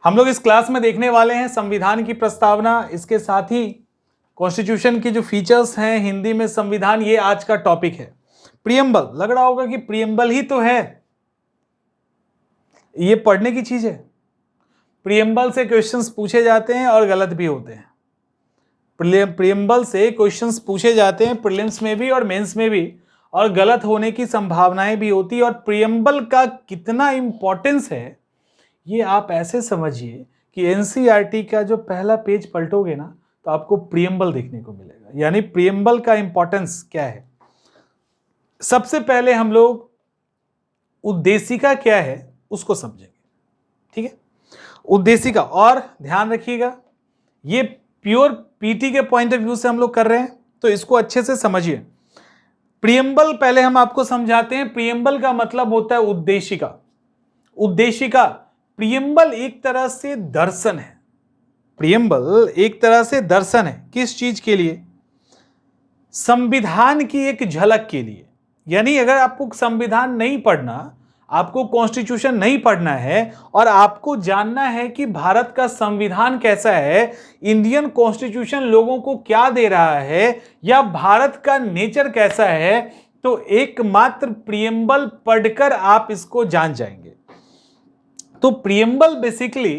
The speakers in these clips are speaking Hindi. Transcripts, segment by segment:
हम लोग इस क्लास में देखने वाले हैं संविधान की प्रस्तावना, इसके साथ ही कॉन्स्टिट्यूशन की जो फीचर्स हैं, हिंदी में संविधान, ये आज का टॉपिक है। प्रियम्बल, लग रहा होगा कि प्रियम्बल ही तो है, ये पढ़ने की चीज है। प्रियम्बल से क्वेश्चंस पूछे जाते हैं और गलत भी होते हैं। प्रियम्बल से क्वेश्चंस पूछे जाते हैं प्रीलिम्स में भी और मेंस में भी, और गलत होने की संभावनाएं भी होती है। और प्रियम्बल का कितना इंपॉर्टेंस है ये आप ऐसे समझिए कि एनसीईआरटी का जो पहला पेज पलटोगे ना तो आपको प्रियम्बल देखने को मिलेगा। यानी प्रियम्बल का इंपॉर्टेंस क्या है। सबसे पहले हम लोग उद्देशिका क्या है उसको समझेंगे, ठीक है। उद्देशिका, और ध्यान रखिएगा ये प्योर पीटी के पॉइंट ऑफ व्यू से हम लोग कर रहे हैं, तो इसको अच्छे से समझिए। प्रियम्बल पहले हम आपको समझाते हैं। प्रियम्बल का मतलब होता है उद्देशिका। उद्देशिका, प्रियम्बल एक तरह से दर्शन है। प्रियम्बल एक तरह से दर्शन है, किस चीज के लिए? संविधान की एक झलक के लिए। यानी अगर आपको संविधान नहीं पढ़ना, आपको कॉन्स्टिट्यूशन नहीं पढ़ना है और आपको जानना है कि भारत का संविधान कैसा है, इंडियन कॉन्स्टिट्यूशन लोगों को क्या दे रहा है, या भारत का नेचर कैसा है, तो एकमात्र प्रियम्बल पढ़कर आप इसको जान जाएंगे। तो प्रियम्बल बेसिकली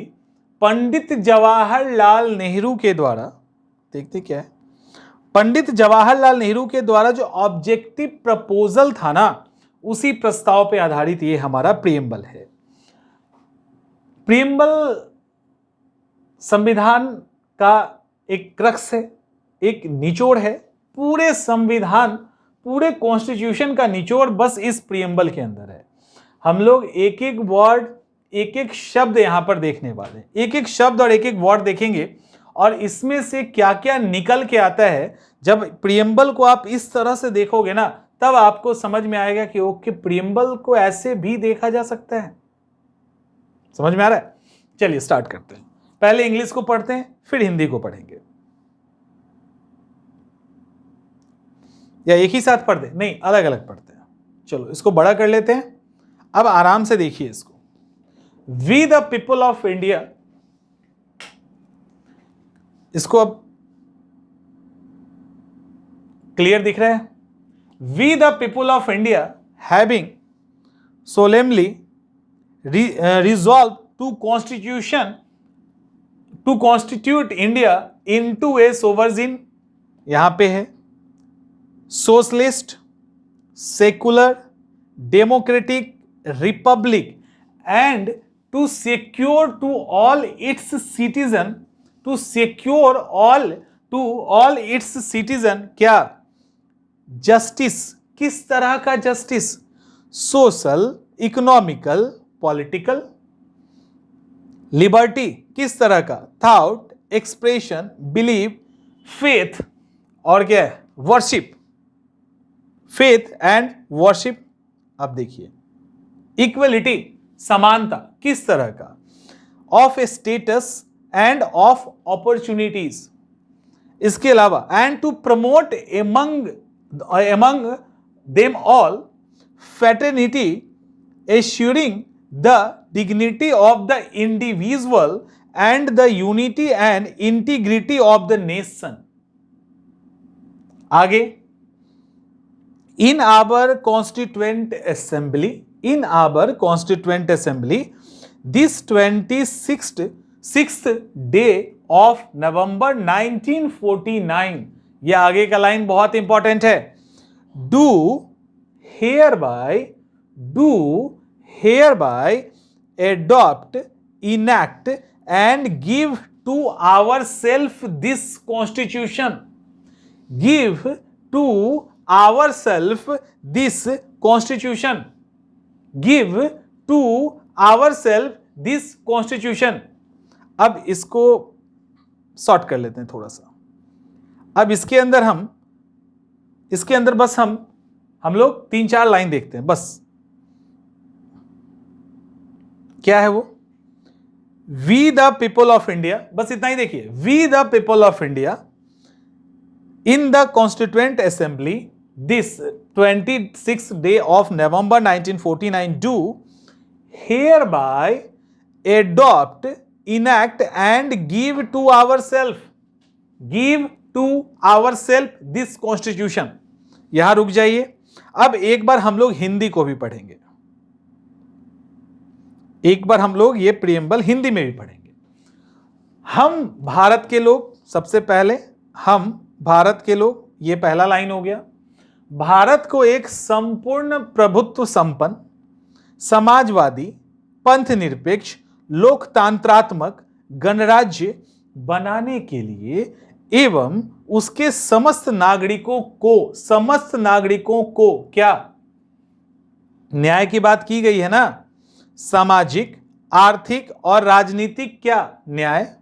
पंडित जवाहरलाल नेहरू के द्वारा, देखते क्या है, पंडित जवाहरलाल नेहरू के द्वारा जो ऑब्जेक्टिव प्रपोजल था ना, उसी प्रस्ताव पे आधारित ये हमारा प्रियम्बल है। प्रियम्बल संविधान का एक क्रक्स है, एक निचोड़ है। पूरे संविधान, पूरे कॉन्स्टिट्यूशन का निचोड़ बस इस प्रियम्बल के अंदर है। हम लोग एक एक वर्ड, एक एक शब्द यहां पर देखने वाले हैं। एक एक शब्द और एक एक वर्ड देखेंगे और इसमें से क्या क्या निकल के आता है। जब प्रियम्बल को आप इस तरह से देखोगे ना, तब आपको समझ में आएगा कि ओके, प्रियम्बल को ऐसे भी देखा जा सकता है। समझ में आ रहा है? चलिए स्टार्ट करते हैं। पहले इंग्लिश को पढ़ते हैं, फिर हिंदी को पढ़ेंगे, या एक ही साथ पढ़ते हैं? नहीं, अलग अलग पढ़ते हैं। चलो इसको बड़ा कर लेते हैं। अब आराम से देखिए इसको। We the people of India, इसको अब क्लियर दिख रहा है? We the people of India having solemnly resolved to constitute India into a sovereign, यहां पे है, socialist, secular, democratic Republic, and to secure to all its citizen, to secure all its citizen क्या? जस्टिस। किस तरह का justice? Social, economical, political. Liberty, किस तरह का? थॉट, एक्सप्रेशन, बिलीव, फेथ, और क्या है? वर्शिप। Faith and worship. अब देखिए, इक्वलिटी, समानता, किस तरह का? Of status and of opportunities. इसके अलावा and to promote among them all fraternity, assuring the dignity of the individual and the unity and integrity of the nation. आगे, in our constituent assembly, this 26th day of November 1949, ये आगे का लाइन बहुत इंपॉर्टेंट है। do hereby adopt, enact and give to ourselves this constitution. Give to ourselves this constitution. Give to ourselves this constitution. अब इसको शॉर्ट कर लेते हैं थोड़ा सा। अब इसके अंदर बस हम लोग 3-4 लाइन देखते हैं बस। क्या है वो? We the people of India, बस इतना ही देखिए। We the people of India in the constituent assembly this 26th day of November 1949 do hereby adopt, enact and give to our self this constitution. यहां रुक जाइए। अब एक बार हम लोग हिंदी को भी पढ़ेंगे, एक बार हम लोग ये प्रियम्बल हिंदी में भी पढ़ेंगे। हम भारत के लोग, सबसे पहले हम भारत के लोग, ये पहला लाइन हो गया। भारत को एक संपूर्ण प्रभुत्व संपन्न, समाजवादी, पंथ निरपेक्ष, लोकतांत्रात्मक गणराज्य बनाने के लिए एवं उसके समस्त नागरिकों को क्या न्याय की बात की गई है ना, सामाजिक, आर्थिक और राजनीतिक क्या न्याय,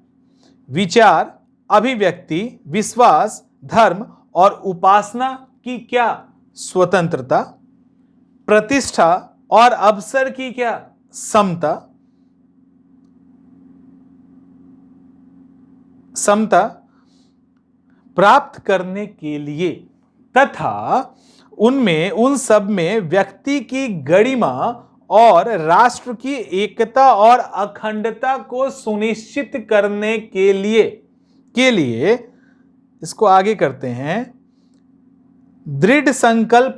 विचार, अभिव्यक्ति, विश्वास, धर्म और उपासना की क्या स्वतंत्रता, प्रतिष्ठा और अवसर की क्या समता प्राप्त करने के लिए तथा उन सब में व्यक्ति की गरिमा और राष्ट्र की एकता और अखंडता को सुनिश्चित करने के लिए इसको आगे करते हैं, दृढ़ संकल्प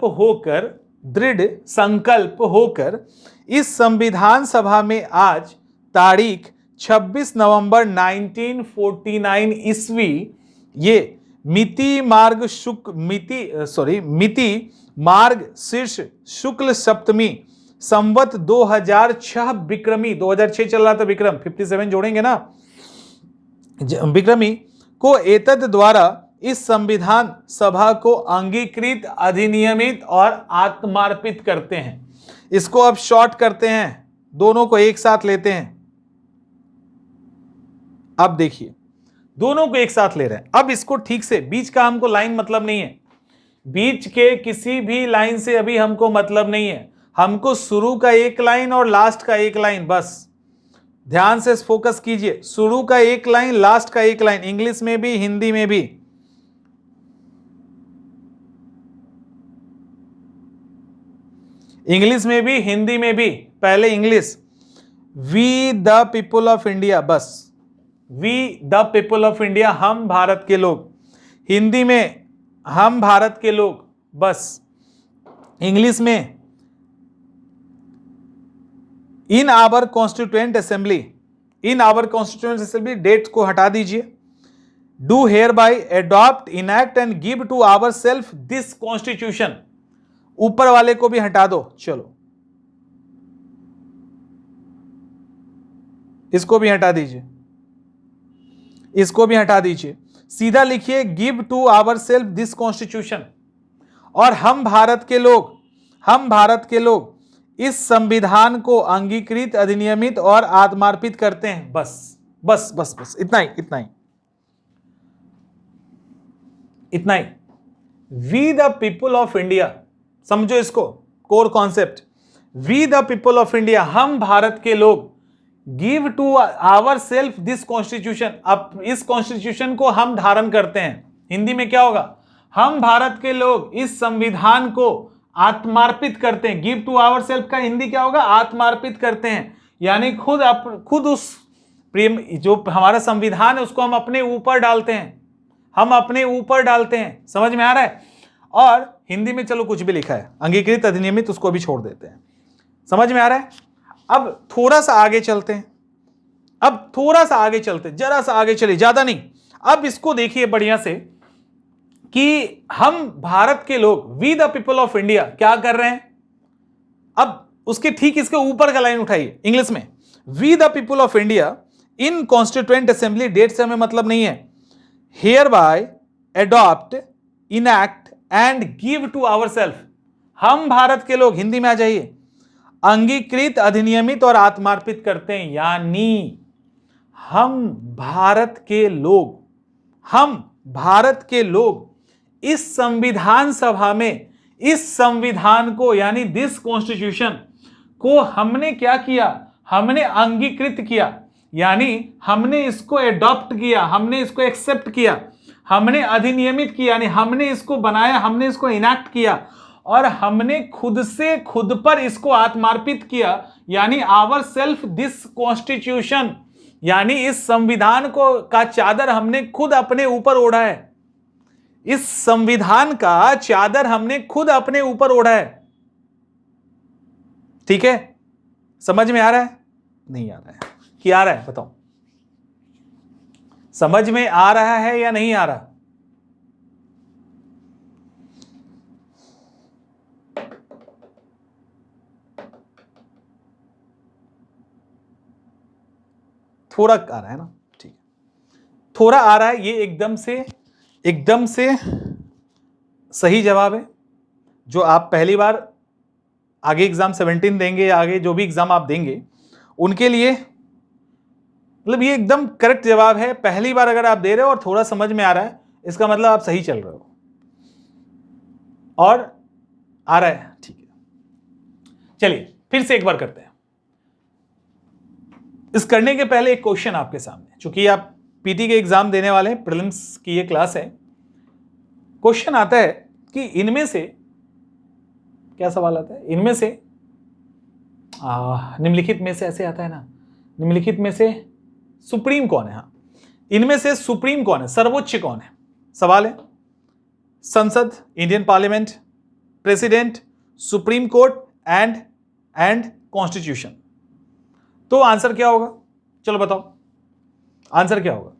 होकर इस संविधान सभा में आज तारीख 26 नवंबर 1949 ईस्वी ये मिति मार्ग शीर्ष शुक्ल सप्तमी संवत 2006 विक्रमी, 2006 चल रहा था विक्रम, 57 जोड़ेंगे ना, विक्रमी को एतद द्वारा इस संविधान सभा को अंगीकृत, अधिनियमित और आत्मार्पित करते हैं। इसको अब शॉर्ट करते हैं, दोनों को एक साथ लेते हैं। अब देखिए, दोनों को एक साथ ले रहे हैं। अब इसको ठीक से, बीच का हमको लाइन मतलब नहीं है, बीच के किसी भी लाइन से अभी हमको मतलब नहीं है, हमको शुरू का एक लाइन और लास्ट का एक लाइन, बस ध्यान से फोकस कीजिए। शुरू का एक लाइन, लास्ट का एक लाइन, इंग्लिश में भी हिंदी में भी। इंग्लिश में भी हिंदी में भी। पहले English, we the people of India, बस we the people of India, हम भारत के लोग। हिंदी में हम भारत के लोग, बस। इंग्लिश में in our constituent assembly, date को हटा दीजिए। Do hereby adopt, enact and give to our self this constitution, ऊपर वाले को भी हटा दो। चलो इसको भी हटा दीजिए, इसको भी हटा दीजिए, सीधा लिखिए give to our self this constitution. और हम भारत के लोग इस संविधान को अंगीकृत, अधिनियमित और आत्मार्पित करते हैं। बस बस बस बस, इतना ही। We the people of India, समझो इसको, core concept. We the people of India, हम भारत के लोग, give to our self this constitution, अब इस कॉन्स्टिट्यूशन को हम धारण करते हैं। हिंदी में क्या होगा, हम भारत के लोग इस संविधान को आत्मार्पित करते हैं। गिव टू आवर सेल्फ का हिंदी क्या होगा, आत्मार्पित करते हैं, यानी खुद उस प्रेम, जो हमारा संविधान है उसको हम अपने ऊपर डालते हैं, समझ में आ रहा है। और हिंदी में चलो कुछ भी लिखा है, अंगीकृत, अधिनियमित, उसको भी छोड़ देते हैं, समझ में आ रहा है। अब थोड़ा सा आगे चलते हैं, जरा सा आगे चलिए, ज्यादा नहीं। अब इसको देखिए बढ़िया से कि हम भारत के लोग, we the people of India, क्या कर रहे हैं। अब उसके ठीक इसके ऊपर का लाइन उठाइए इंग्लिश में, we the people of India in constituent assembly, date से हमें मतलब नहीं है, hereby adopt, enact and give to our self, हम भारत के लोग, हिंदी में आ जाइए, अंगीकृत, अधिनियमित और आत्मार्पित करते हैं। यानी हम भारत के लोग इस संविधान सभा में इस संविधान को, यानी दिस कॉन्स्टिट्यूशन को हमने क्या किया, हमने अंगीकृत किया, यानी हमने इसको एडॉप्ट किया, हमने इसको एक्सेप्ट किया, हमने अधिनियमित किया, यानी हमने इसको बनाया, हमने इसको इनैक्ट किया, और हमने खुद पर इसको आत्मार्पित किया, यानी आवर सेल्फ दिस कॉन्स्टिट्यूशन, यानी इस संविधान को का चादर हमने खुद अपने ऊपर ओढ़ा है। इस संविधान का चादर हमने खुद अपने ऊपर ओढ़ा है। ठीक है, समझ में आ रहा है? नहीं आ रहा है कि आ रहा है? बताओ, समझ में आ रहा है या नहीं आ रहा? थोड़ा आ रहा है ना? ठीक है, थोड़ा आ रहा है। ये एकदम से सही जवाब है। जो आप पहली बार आगे एग्जाम 17 देंगे, आगे जो भी एग्जाम आप देंगे उनके लिए मतलब ये एकदम करेक्ट जवाब है। पहली बार अगर आप दे रहे हो और थोड़ा समझ में आ रहा है, इसका मतलब आप सही चल रहे हो और आ रहा है। ठीक है, चलिए फिर से एक बार करते हैं। इस करने के पहले एक क्वेश्चन आपके सामने, चूंकि आप पीटी के एग्जाम देने वाले हैं, प्रीलिम्स की ये क्लास है। क्वेश्चन आता है कि इनमें से क्या सवाल आता है? इनमें से निम्नलिखित में से, ऐसे आता है ना, निम्नलिखित में से सुप्रीम कौन है? हाँ, इनमें से सुप्रीम कौन है, सर्वोच्च कौन है? सवाल है संसद, Indian parliament, president, supreme court and constitution. तो आंसर क्या होगा? चलो बताओ, आंसर क्या होगा?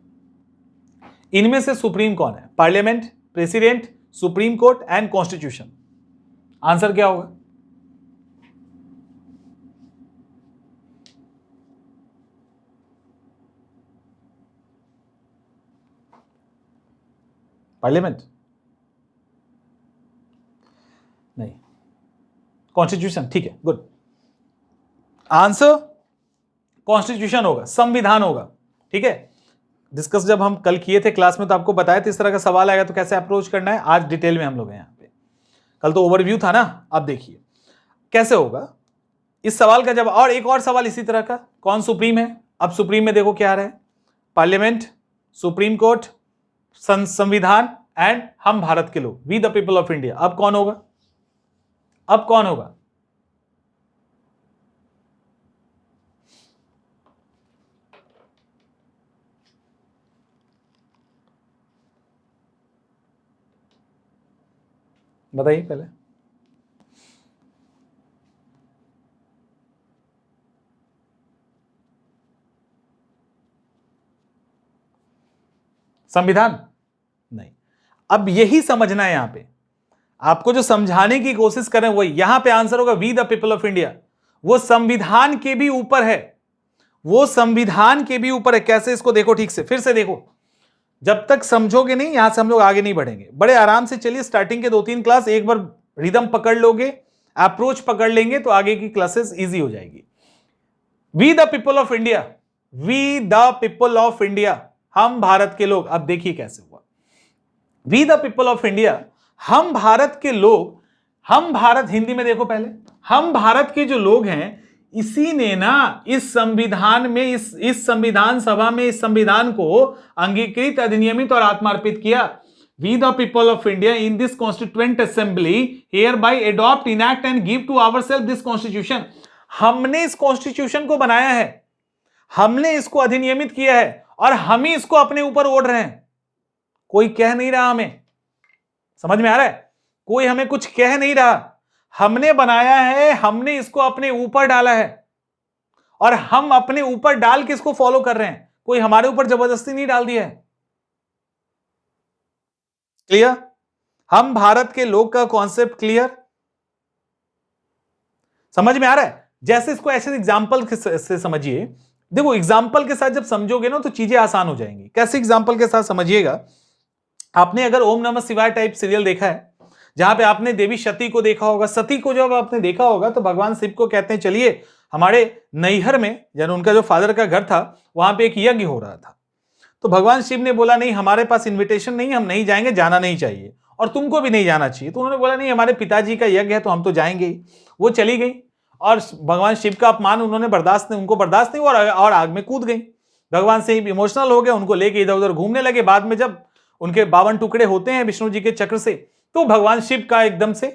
इनमें से सुप्रीम कौन है? Parliament, president, supreme court and constitution. Answer क्या होगा? पार्लियामेंट नहीं, कॉन्स्टिट्यूशन। ठीक है, गुड। आंसर कॉन्स्टिट्यूशन होगा, संविधान होगा। ठीक है, डिस्कस जब हम कल किए थे क्लास में तो आपको बताया था इस तरह का सवाल आएगा तो कैसे अप्रोच करना है। आज डिटेल में हम लोग हैं यहाँ पे, कल तो ओवरव्यू था ना। अब देखिए कैसे होगा इस सवाल का जवाब। और एक और सवाल इसी तरह का, कौन सुप्रीम है? अब सुप्रीम में देखो क्या आ रहा है, पार्लियामेंट, सुप्रीम कोर्ट, संविधान एंड हम भारत के लोग, we the people of India. अब कौन होगा? अब कौन होगा? बताइए पहले। संविधान नहीं। अब यही समझना है यहां पे, आपको जो समझाने की कोशिश करें वही। यहां पे आंसर होगा we the people of India. वो संविधान के भी ऊपर है, वो संविधान के भी ऊपर है। कैसे? इसको देखो ठीक से, फिर से देखो। जब तक समझोगे नहीं, यहां से हम लोग आगे नहीं बढ़ेंगे। बड़े आराम से चलिए, स्टार्टिंग के 2-3 क्लास एक बार रिदम पकड़ लोगे, अप्रोच पकड़ लेंगे तो आगे की क्लासेस इजी हो जाएगी। We the people of India, we the people of India, हम भारत के लोग। अब देखिए कैसे हुआ, we the people of India, हम भारत के लोग। हम भारत, हिंदी में देखो पहले, हम भारत के जो लोग हैं, इसी ने ना इस संविधान में, इस संविधान सभा में इस संविधान को अंगीकृत, अधिनियमित और आत्मार्पित किया। We the people of India in this constituent assembly hereby adopt, enact and give to ourself this constitution. हमने इस कॉन्स्टिट्यूशन को बनाया है, हमने इसको अधिनियमित किया है और हम ही इसको अपने ऊपर ओढ़ रहे हैं। कोई कह नहीं रहा हमें, समझ में आ रहा है? कोई हमें कुछ कह नहीं रहा, हमने बनाया है, हमने इसको अपने ऊपर डाला है और हम अपने ऊपर डाल के इसको फॉलो कर रहे हैं। कोई हमारे ऊपर जबरदस्ती नहीं डाल दिया है। क्लियर? हम भारत के लोग का कॉन्सेप्ट क्लियर, समझ में आ रहा है? जैसे इसको ऐसे एग्जांपल से समझिए। देखो एग्जांपल के साथ जब समझोगे ना तो चीजें आसान हो जाएंगी। कैसे एग्जांपल के साथ समझिएगा, आपने अगर ओम नमः शिवाय टाइप सीरियल देखा है, जहां पे आपने देवी सती को देखा होगा, सती को जब आपने देखा होगा तो भगवान शिव को कहते हैं चलिए हमारे नैहर में, यानी उनका जो फादर का घर था वहां पे एक यज्ञ हो रहा था। तो भगवान शिव ने बोला नहीं, हमारे पास इन्विटेशन नहीं, हम नहीं जाएंगे, जाना नहीं चाहिए और तुमको भी नहीं जाना चाहिए। तो उन्होंने बोला नहीं, हमारे पिताजी का यज्ञ है तो हम तो जाएंगे ही। वो चली गई और भगवान शिव का अपमान उन्होंने उनको बर्दाश्त नहीं हुआ और आग में कूद गई। भगवान शिव इमोशनल हो गए, उनको लेके इधर उधर घूमने लगे। बाद में जब उनके 52 टुकड़े होते हैं विष्णु जी के चक्र से, तो भगवान शिव का एकदम से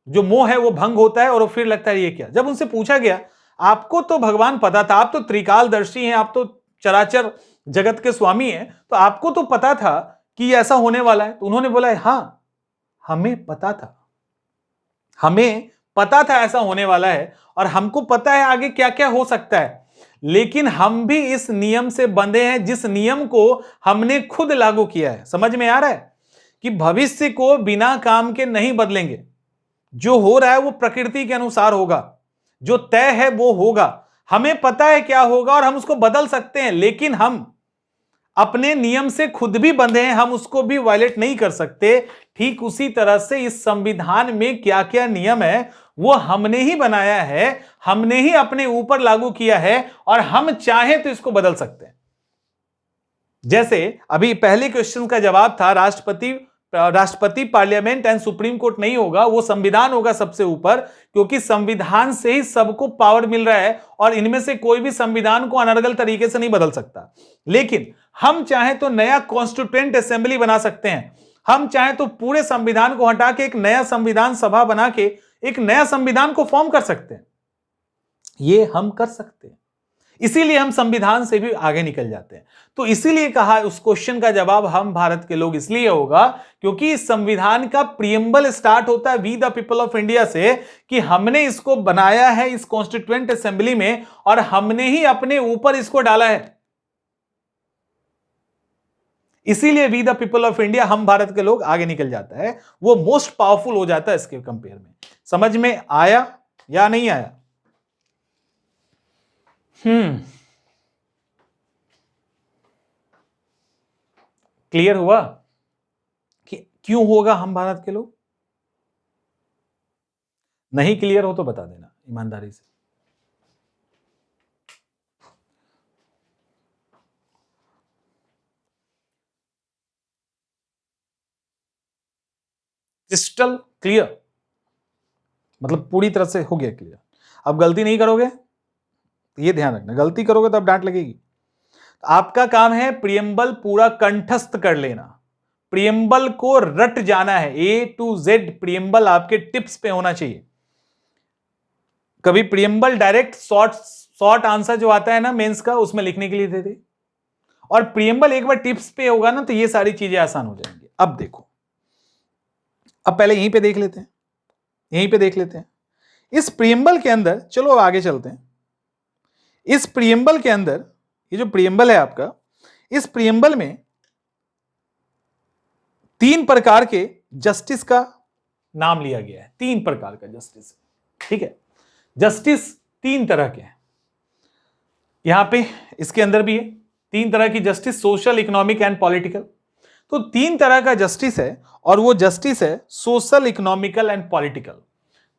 जो मोह है वो भंग होता है और वो फिर लगता है ये क्या। जब उनसे पूछा गया, आपको तो भगवान पता था, आप तो त्रिकालदर्शी हैं, आप तो चराचर जगत के स्वामी हैं, तो आपको तो पता था कि ऐसा होने वाला है। तो उन्होंने बोला हां, हमें पता था, हमें पता था ऐसा होने वाला है और हमको पता है आगे क्या क्या हो सकता है, लेकिन हम भी इस नियम से बंधे हैं जिस नियम को हमने खुद लागू किया है। समझ में आ रहा है कि भविष्य को बिना काम के नहीं बदलेंगे। जो हो रहा है वो प्रकृति के अनुसार होगा, जो तय है वो होगा। हमें पता है क्या होगा और हम उसको बदल सकते हैं, लेकिन हम अपने नियम से खुद भी बंधे हैं, हम उसको भी वायलेट नहीं कर सकते। ठीक उसी तरह से इस संविधान में क्या क्या नियम है वो हमने ही बनाया है, हमने ही अपने ऊपर लागू किया है और हम चाहें तो इसको बदल सकते हैं। जैसे अभी पहले क्वेश्चन का जवाब था राष्ट्रपति, पार्लियामेंट एंड सुप्रीम कोर्ट नहीं होगा, वो संविधान होगा सबसे ऊपर, क्योंकि संविधान से ही सबको पावर मिल रहा है और इनमें से कोई भी संविधान को अनर्गल तरीके से नहीं बदल सकता। लेकिन हम चाहें तो नया कॉन्स्टिट्यूएंट असेंबली बना सकते हैं, हम चाहें तो पूरे संविधान को हटा के एक नया संविधान सभा बना के एक नया संविधान को फॉर्म कर सकते हैं। ये हम कर सकते हैं, इसीलिए हम संविधान से भी आगे निकल जाते हैं। तो इसीलिए कहा उस क्वेश्चन का जवाब हम भारत के लोग इसलिए होगा क्योंकि इस संविधान का प्रियम्बल स्टार्ट होता है we the people of India से, कि हमने इसको बनाया है इस कॉन्स्टिट्यूएंट असेंबली में और हमने ही अपने ऊपर इसको डाला है। इसीलिए we the people of India, हम भारत के लोग, आगे निकल जाता है, वो मोस्ट पावरफुल हो जाता है इसके कंपेयर में। समझ में आया या नहीं आया? क्लियर हुआ कि क्यों होगा हम भारत के लोग? नहीं क्लियर हो तो बता देना ईमानदारी से। क्रिस्टल क्लियर मतलब पूरी तरह से हो गया क्लियर। अब गलती नहीं करोगे, ये ध्यान रखना, गलती करोगे तो अब डांट लगेगी। आपका काम है प्रियम्बल पूरा कंठस्थ कर लेना, प्रियम्बल को रट जाना है, A to Z प्रियम्बल आपके टिप्स पे होना चाहिए। कभी प्रियम्बल डायरेक्ट शॉर्ट आंसर जो आता है ना मेंस का, उसमें लिखने के लिए दे दे, और प्रियम्बल एक बार टिप्स पे होगा ना तो ये सारी चीजें आसान हो जाएंगी। अब देखो, अब पहले यहीं पे देख लेते हैं, यहीं पे देख लेते हैं इस प्रियम्बल के अंदर। चलो आगे चलते हैं। इस प्रियम्बल के अंदर, ये जो प्रियम्बल है आपका, इस प्रियम्बल में 3 प्रकार के जस्टिस का नाम लिया गया है। 3 प्रकार का जस्टिस, ठीक है? जस्टिस 3 तरह के हैं यहां पे, इसके अंदर भी है 3 तरह की justice, social, economic and political. तो 3 तरह का जस्टिस है और वो जस्टिस है सोशल, इकोनॉमिकल एंड पॉलिटिकल।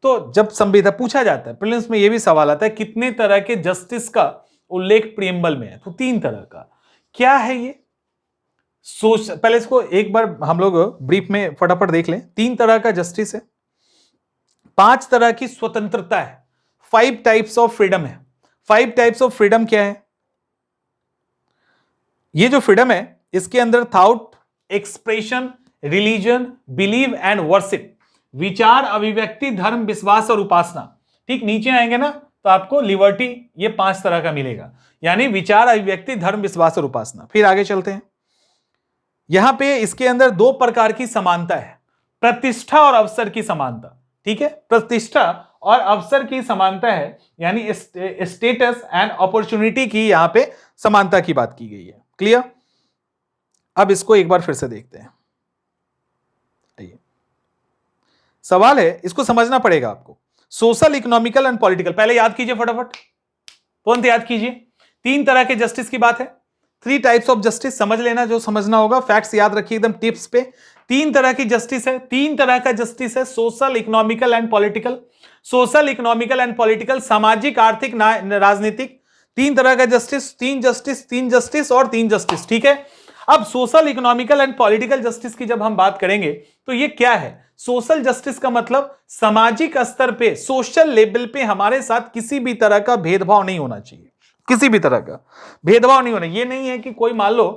तो जब संविधान पूछा जाता है, प्रीलिम्स में ये भी सवाल आता है कितने तरह के जस्टिस का उल्लेख प्रियम्बल में है, तो 3 तरह का। क्या है ये? पहले इसको एक बार हम लोग ब्रीफ में फटाफट देख लें। 3 तरह का जस्टिस है, 5 तरह की स्वतंत्रता है, 5 टाइप्स ऑफ फ्रीडम है। 5 टाइप्स ऑफ फ्रीडम क्या है? ये जो फ्रीडम है इसके अंदर thought, expression, religion, believe and worship, विचार, अभिव्यक्ति, धर्म, विश्वास और उपासना। ठीक नीचे आएंगे ना तो आपको लिबर्टी, ये 5 तरह का मिलेगा, यानी विचार, अभिव्यक्ति, धर्म, विश्वास और उपासना। फिर आगे चलते हैं, यहां पे इसके अंदर 2 प्रकार की समानता है, प्रतिष्ठा और अवसर की समानता। ठीक है, प्रतिष्ठा और अवसर की समानता है, यानी स्टेटस एंड अपॉर्चुनिटी की यहां पे समानता की बात की गई है। क्लियर? अब इसको एक बार फिर से देखते हैं। सवाल है, इसको समझना पड़ेगा आपको। सोशल, इकोनॉमिकल एंड पॉलिटिकल, पहले याद कीजिए फटाफट, तुरंत याद कीजिए। 3 तरह के जस्टिस की बात है, 3 टाइप्स ऑफ जस्टिस, समझ लेना जो समझना होगा, फैक्ट्स याद रखिए एकदम टिप्स पे। 3 तरह की जस्टिस है, 3 तरह का जस्टिस है, social, economical and political. Social, economical and political, सामाजिक, आर्थिक, राजनीतिक। 3 तरह का जस्टिस, 3 जस्टिस, 3 जस्टिस और 3 जस्टिस। ठीक है, अब social, economical and political justice की जब हम बात करेंगे तो ये क्या है? सोशल जस्टिस का मतलब सामाजिक स्तर पे, सोशल लेवल पे हमारे साथ किसी भी तरह का भेदभाव नहीं होना चाहिए, किसी भी तरह का भेदभाव नहीं होना। ये नहीं है कि कोई मान लो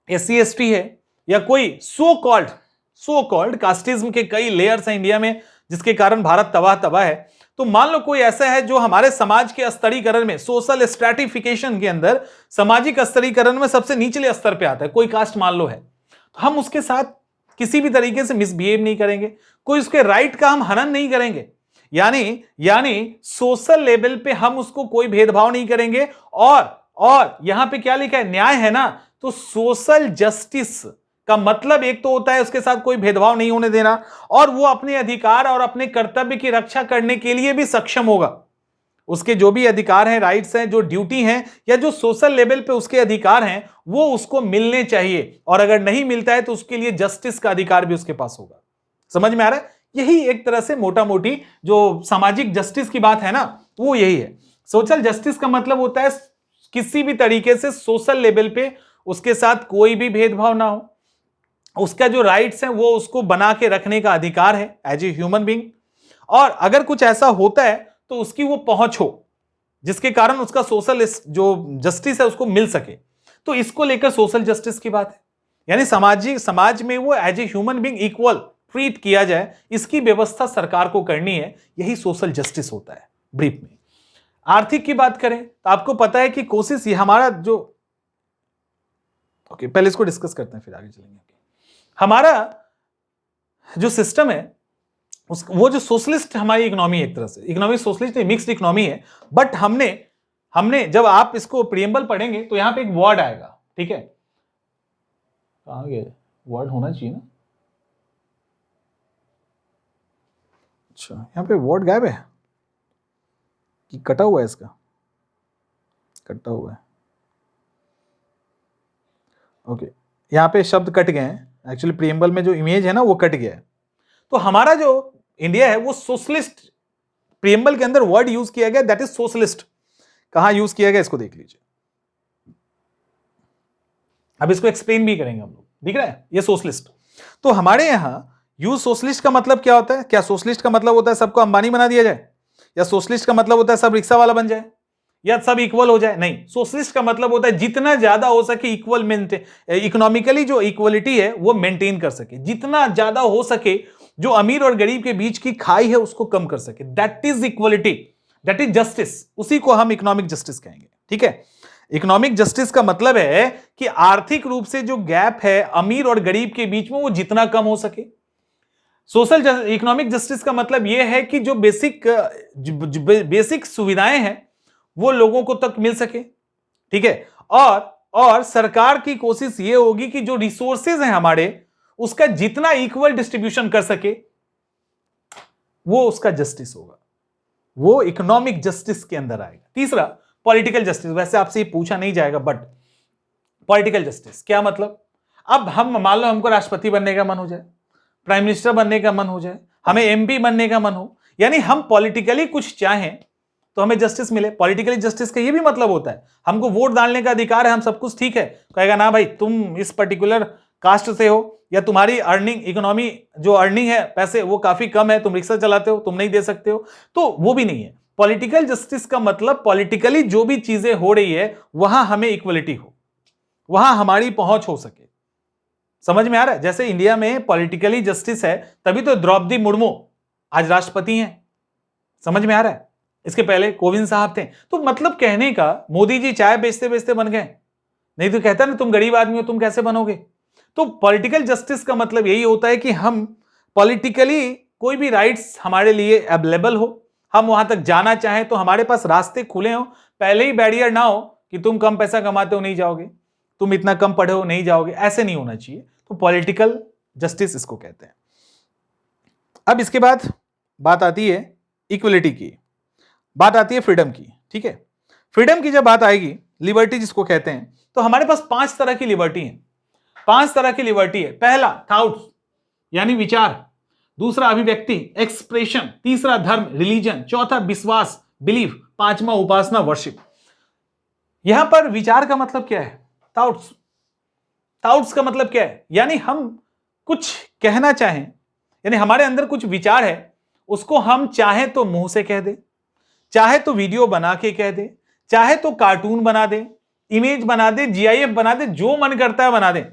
SC ST है या कोई सो कॉल्ड कास्टिज्म के कई लेयर्स हैं इंडिया में जिसके कारण भारत तबाह है, तो मान लो कोई ऐसा है जो हमारे समाज के स्तरीकरण में, सोशल स्ट्रैटिफिकेशन के अंदर, सामाजिक स्तरीकरण में सबसे निचले स्तर पे आता है, कोई कास्ट मान लो है, तो हम उसके साथ किसी भी तरीके से मिसबिहेव नहीं करेंगे, कोई उसके राइट का हम हनन नहीं करेंगे, यानी सोशल लेवल पे हम उसको कोई भेदभाव नहीं करेंगे। और यहां पे क्या लिखा है, न्याय है ना, तो सोशल जस्टिस का मतलब एक तो होता है उसके साथ कोई भेदभाव नहीं होने देना, और वो अपने अधिकार और अपने कर्तव्य की रक्षा करने के लिए भी सक्षम होगा। उसके जो भी अधिकार हैं, राइट्स हैं, जो ड्यूटी हैं, या जो सोशल लेवल पे उसके अधिकार हैं, वो उसको मिलने चाहिए, और अगर नहीं मिलता है तो उसके लिए जस्टिस का अधिकार भी उसके पास होगा। समझ में आ रहा है? यही एक तरह से मोटा मोटी जो सामाजिक जस्टिस की बात है ना, वो यही है। सोशल जस्टिस का मतलब होता है किसी भी तरीके से सोशल लेवल पे उसके साथ कोई भी भेदभाव ना हो, उसका जो राइट्स हैं वो उसको बना के रखने का अधिकार है एज ए ह्यूमन बीइंग, और अगर कुछ ऐसा होता है तो उसकी वो पहुंच हो जिसके कारण उसका सोशल जो जस्टिस है उसको मिल सके। तो इसको लेकर सोशल जस्टिस की बात है, यानी समाज में वो as a human being equal treat किया जाए, इसकी व्यवस्था सरकार को करनी है, यही सोशल जस्टिस होता है ब्रीफ में। आर्थिक की बात करें तो आपको पता है कि कोशिश ये हमारा जो पहले इसको डिस्कस करते हैं फिर आगे चलेंगे। हमारा जो सिस्टम है वो जो सोशलिस्ट हमारी इकोनॉमी, एक तरह से इकोनॉमी सोशलिस्ट मिक्स्ड इकोनॉमी है, बट हमने जब आप इसको प्रीएम्बल पढ़ेंगे तो यहां पे एक वर्ड आएगा, ठीक है, कहां गया वर्ड, होना चाहिए ना, अच्छा यहां पे वर्ड गायब है कि कटा हुआ है, इसका कटा हुआ है, ओके यहां पे शब्द कट गए हैं, एक्चुअली प्रीएम्बल में जो इमेज है ना वो कट गया है। तो हमारा जो इंडिया है वो सोशलिस्ट, प्रीएम्बल के अंदर वर्ड यूज किया गया दैट इज सोशलिस्ट। कहां यूज किया गया इसको देख लीजिए, अब इसको एक्सप्लेन भी करेंगे हम लोग, दिख रहा है ये सोशलिस्ट। तो हमारे यहां यूज सोशलिस्ट का मतलब क्या होता है, क्या सोशलिस्ट का मतलब होता है सबको अंबानी बना दिया जाए, या सोशलिस्ट का मतलब होता है सब रिक्शा वाला बन जाए, या सब इक्वल हो जाए? नहीं, सोशलिस्ट का मतलब होता है जितना ज्यादा हो सके इक्वल मेंटेन, इकोनॉमिकली जो इक्वलिटी है वो मेंटेन कर सके, जितना ज्यादा हो सके जो अमीर और गरीब के बीच की खाई है उसको कम कर सके, that is equality, that is justice, उसी को हम इकोनॉमिक जस्टिस कहेंगे। ठीक है, इकोनॉमिक जस्टिस का मतलब है कि आर्थिक रूप से जो गैप है अमीर और गरीब के बीच में वो जितना कम हो सके। सोशल इकोनॉमिक जस्टिस का मतलब यह है कि जो बेसिक सुविधाएं हैं वो लोगों को तक मिल सके, ठीक है, और सरकार की कोशिश ये होगी कि जो रिसोर्सेज हैं हमारे उसका जितना इक्वल डिस्ट्रीब्यूशन कर सके, वो उसका जस्टिस होगा, वो इकोनॉमिक जस्टिस के अंदर आएगा। तीसरा पॉलिटिकल जस्टिस, वैसे आपसे ये पूछा नहीं जाएगा बट पॉलिटिकल जस्टिस क्या मतलब, अब हम मान लो हमको राष्ट्रपति बनने का मन हो जाए, प्राइम मिनिस्टर बनने का मन हो जाए, हमें एमपी बनने का मन हो, यानी हम पॉलिटिकली कुछ चाहें तो हमें जस्टिस मिले। पॉलिटिकली जस्टिस का ये भी मतलब होता है हमको वोट डालने का अधिकार है, हम सब कुछ ठीक है, कहेगा ना भाई तुम इस पर्टिकुलर कास्ट से हो, या तुम्हारी अर्निंग इकोनॉमी जो अर्निंग है पैसे वो काफी कम है, तुम रिक्शा चलाते हो, तुम नहीं दे सकते हो, तो वो भी नहीं है। पॉलिटिकल जस्टिस का मतलब पॉलिटिकली जो भी चीजें हो रही है वहां हमें इक्वलिटी हो, वहां हमारी पहुंच हो सके। समझ में आ रहा है? जैसे इंडिया में पॉलिटिकली जस्टिस है तभी तो द्रौपदी मुर्मू आज राष्ट्रपति हैं, समझ में आ रहा है? इसके पहले कोविंद साहब थे। तो मतलब कहने का मोदी जी चाय बेचते बेचते बन गए, नहीं तो कहता ना तुम गरीब आदमी हो तुम कैसे बनोगे। तो पॉलिटिकल जस्टिस का मतलब यही होता है कि हम पॉलिटिकली कोई भी राइट्स हमारे लिए अवेलेबल हो, हम वहां तक जाना चाहें तो हमारे पास रास्ते खुले हो, पहले ही बैरियर ना हो कि तुम कम पैसा कमाते हो नहीं जाओगे, तुम इतना कम पढ़े हो नहीं जाओगे, ऐसे नहीं होना चाहिए। तो पॉलिटिकल जस्टिस इसको कहते हैं। अब इसके बाद बात आती है इक्वलिटी की, बात आती है फ्रीडम की। ठीक है, फ्रीडम की जब बात आएगी, लिबर्टी जिसको कहते हैं, तो हमारे पास 5 तरह की लिबर्टी है। 5 तरह की लिबर्टी है। पहला थॉट्स यानी विचार, दूसरा अभिव्यक्ति एक्सप्रेशन, तीसरा धर्म रिलीजन, चौथा विश्वास बिलीफ, पांचवा उपासना वर्शिप। यहां पर विचार का मतलब क्या है? थॉट्स। थॉट्स का मतलब क्या है? यानी हम कुछ कहना चाहें, यानी हमारे अंदर कुछ विचार है, उसको हम चाहे तो मुंह से कह दे, चाहे तो वीडियो बना के कह दे, चाहे तो कार्टून बना दे, इमेज बना दे, जीआईएफ बना दे, जो मन करता है बना दे।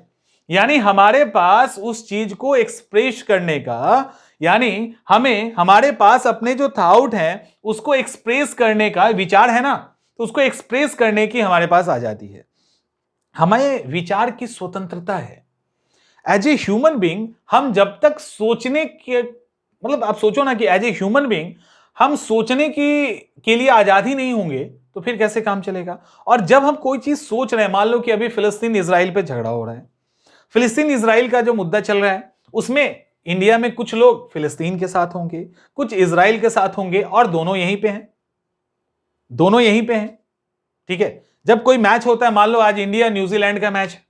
यानी हमारे पास उस चीज को एक्सप्रेस करने का यानी हमें हमारे पास अपने जो थॉट हैं उसको एक्सप्रेस करने का विचार है ना, तो उसको एक्सप्रेस करने की हमारे पास आजादी है, हमें विचार की स्वतंत्रता है। एज ए ह्यूमन बीइंग हम जब तक सोचने के, मतलब आप सोचो ना कि एज ए ह्यूमन बीइंग हम सोचने की के लिए आजाद ही नहीं होंगे तो फिर कैसे काम चलेगा। और जब हम कोई चीज सोच रहे हैं, मान लो कि अभी फिलिस्तीन इजराइल पे झगड़ा हो रहा है, फिलिस्तीन इजराइल का जो मुद्दा चल रहा है उसमें इंडिया में कुछ लोग फिलिस्तीन के साथ होंगे, कुछ इजराइल के साथ होंगे, और दोनों यहीं पे हैं, दोनों यहीं पे हैं। ठीक है, जब कोई मैच होता है, मान लो आज इंडिया न्यूजीलैंड का मैच है,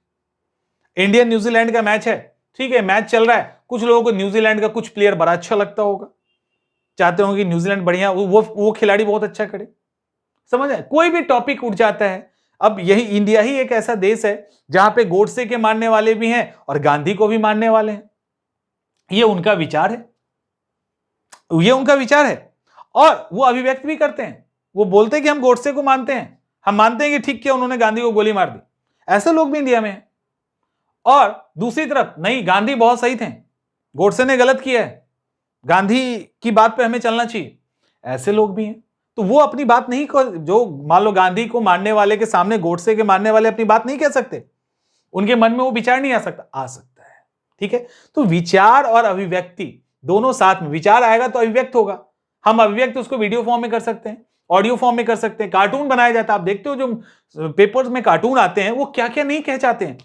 इंडिया न्यूजीलैंड का मैच है, ठीक है, मैच चल रहा है, कुछ लोगों को न्यूजीलैंड का कुछ प्लेयर बड़ा अच्छा लगता होगा, चाहते होंगे कि न्यूजीलैंड बढ़िया, वो खिलाड़ी बहुत अच्छा करे, समझ है, कोई भी टॉपिक उठ जाता है। अब यही इंडिया ही एक ऐसा देश है जहां पे गोडसे के मानने वाले भी हैं और गांधी को भी मानने वाले हैं, ये उनका विचार है, ये उनका विचार है, और वो अभिव्यक्त भी करते हैं, वो बोलते हैं कि हम गोडसे को मानते हैं, हम मानते हैं कि ठीक किया उन्होंने, गांधी को गोली मार दी, ऐसे लोग भी इंडिया में हैं। और दूसरी तरफ नहीं, गांधी बहुत सही थे, गोडसे ने गलत किया है, गांधी की बात पे हमें चलना चाहिए, ऐसे लोग भी हैं। तो वो अपनी बात नहीं, जो मान लो गांधी को मानने वाले के सामने गोडसे के मानने वाले अपनी बात नहीं कह सकते, उनके मन में वो विचार नहीं आ सकता, आ सकता है। ठीक है, तो विचार और अभिव्यक्ति दोनों साथ में, विचार आएगा तो अभिव्यक्त होगा, हम अभिव्यक्त उसको वीडियो फॉर्म में कर सकते हैं, ऑडियो फॉर्म में कर सकते हैं, कार्टून बनाया जाता है, आप देखते हो जो पेपर्स में कार्टून आते हैं वो क्या क्या नहीं कह जाते हैं,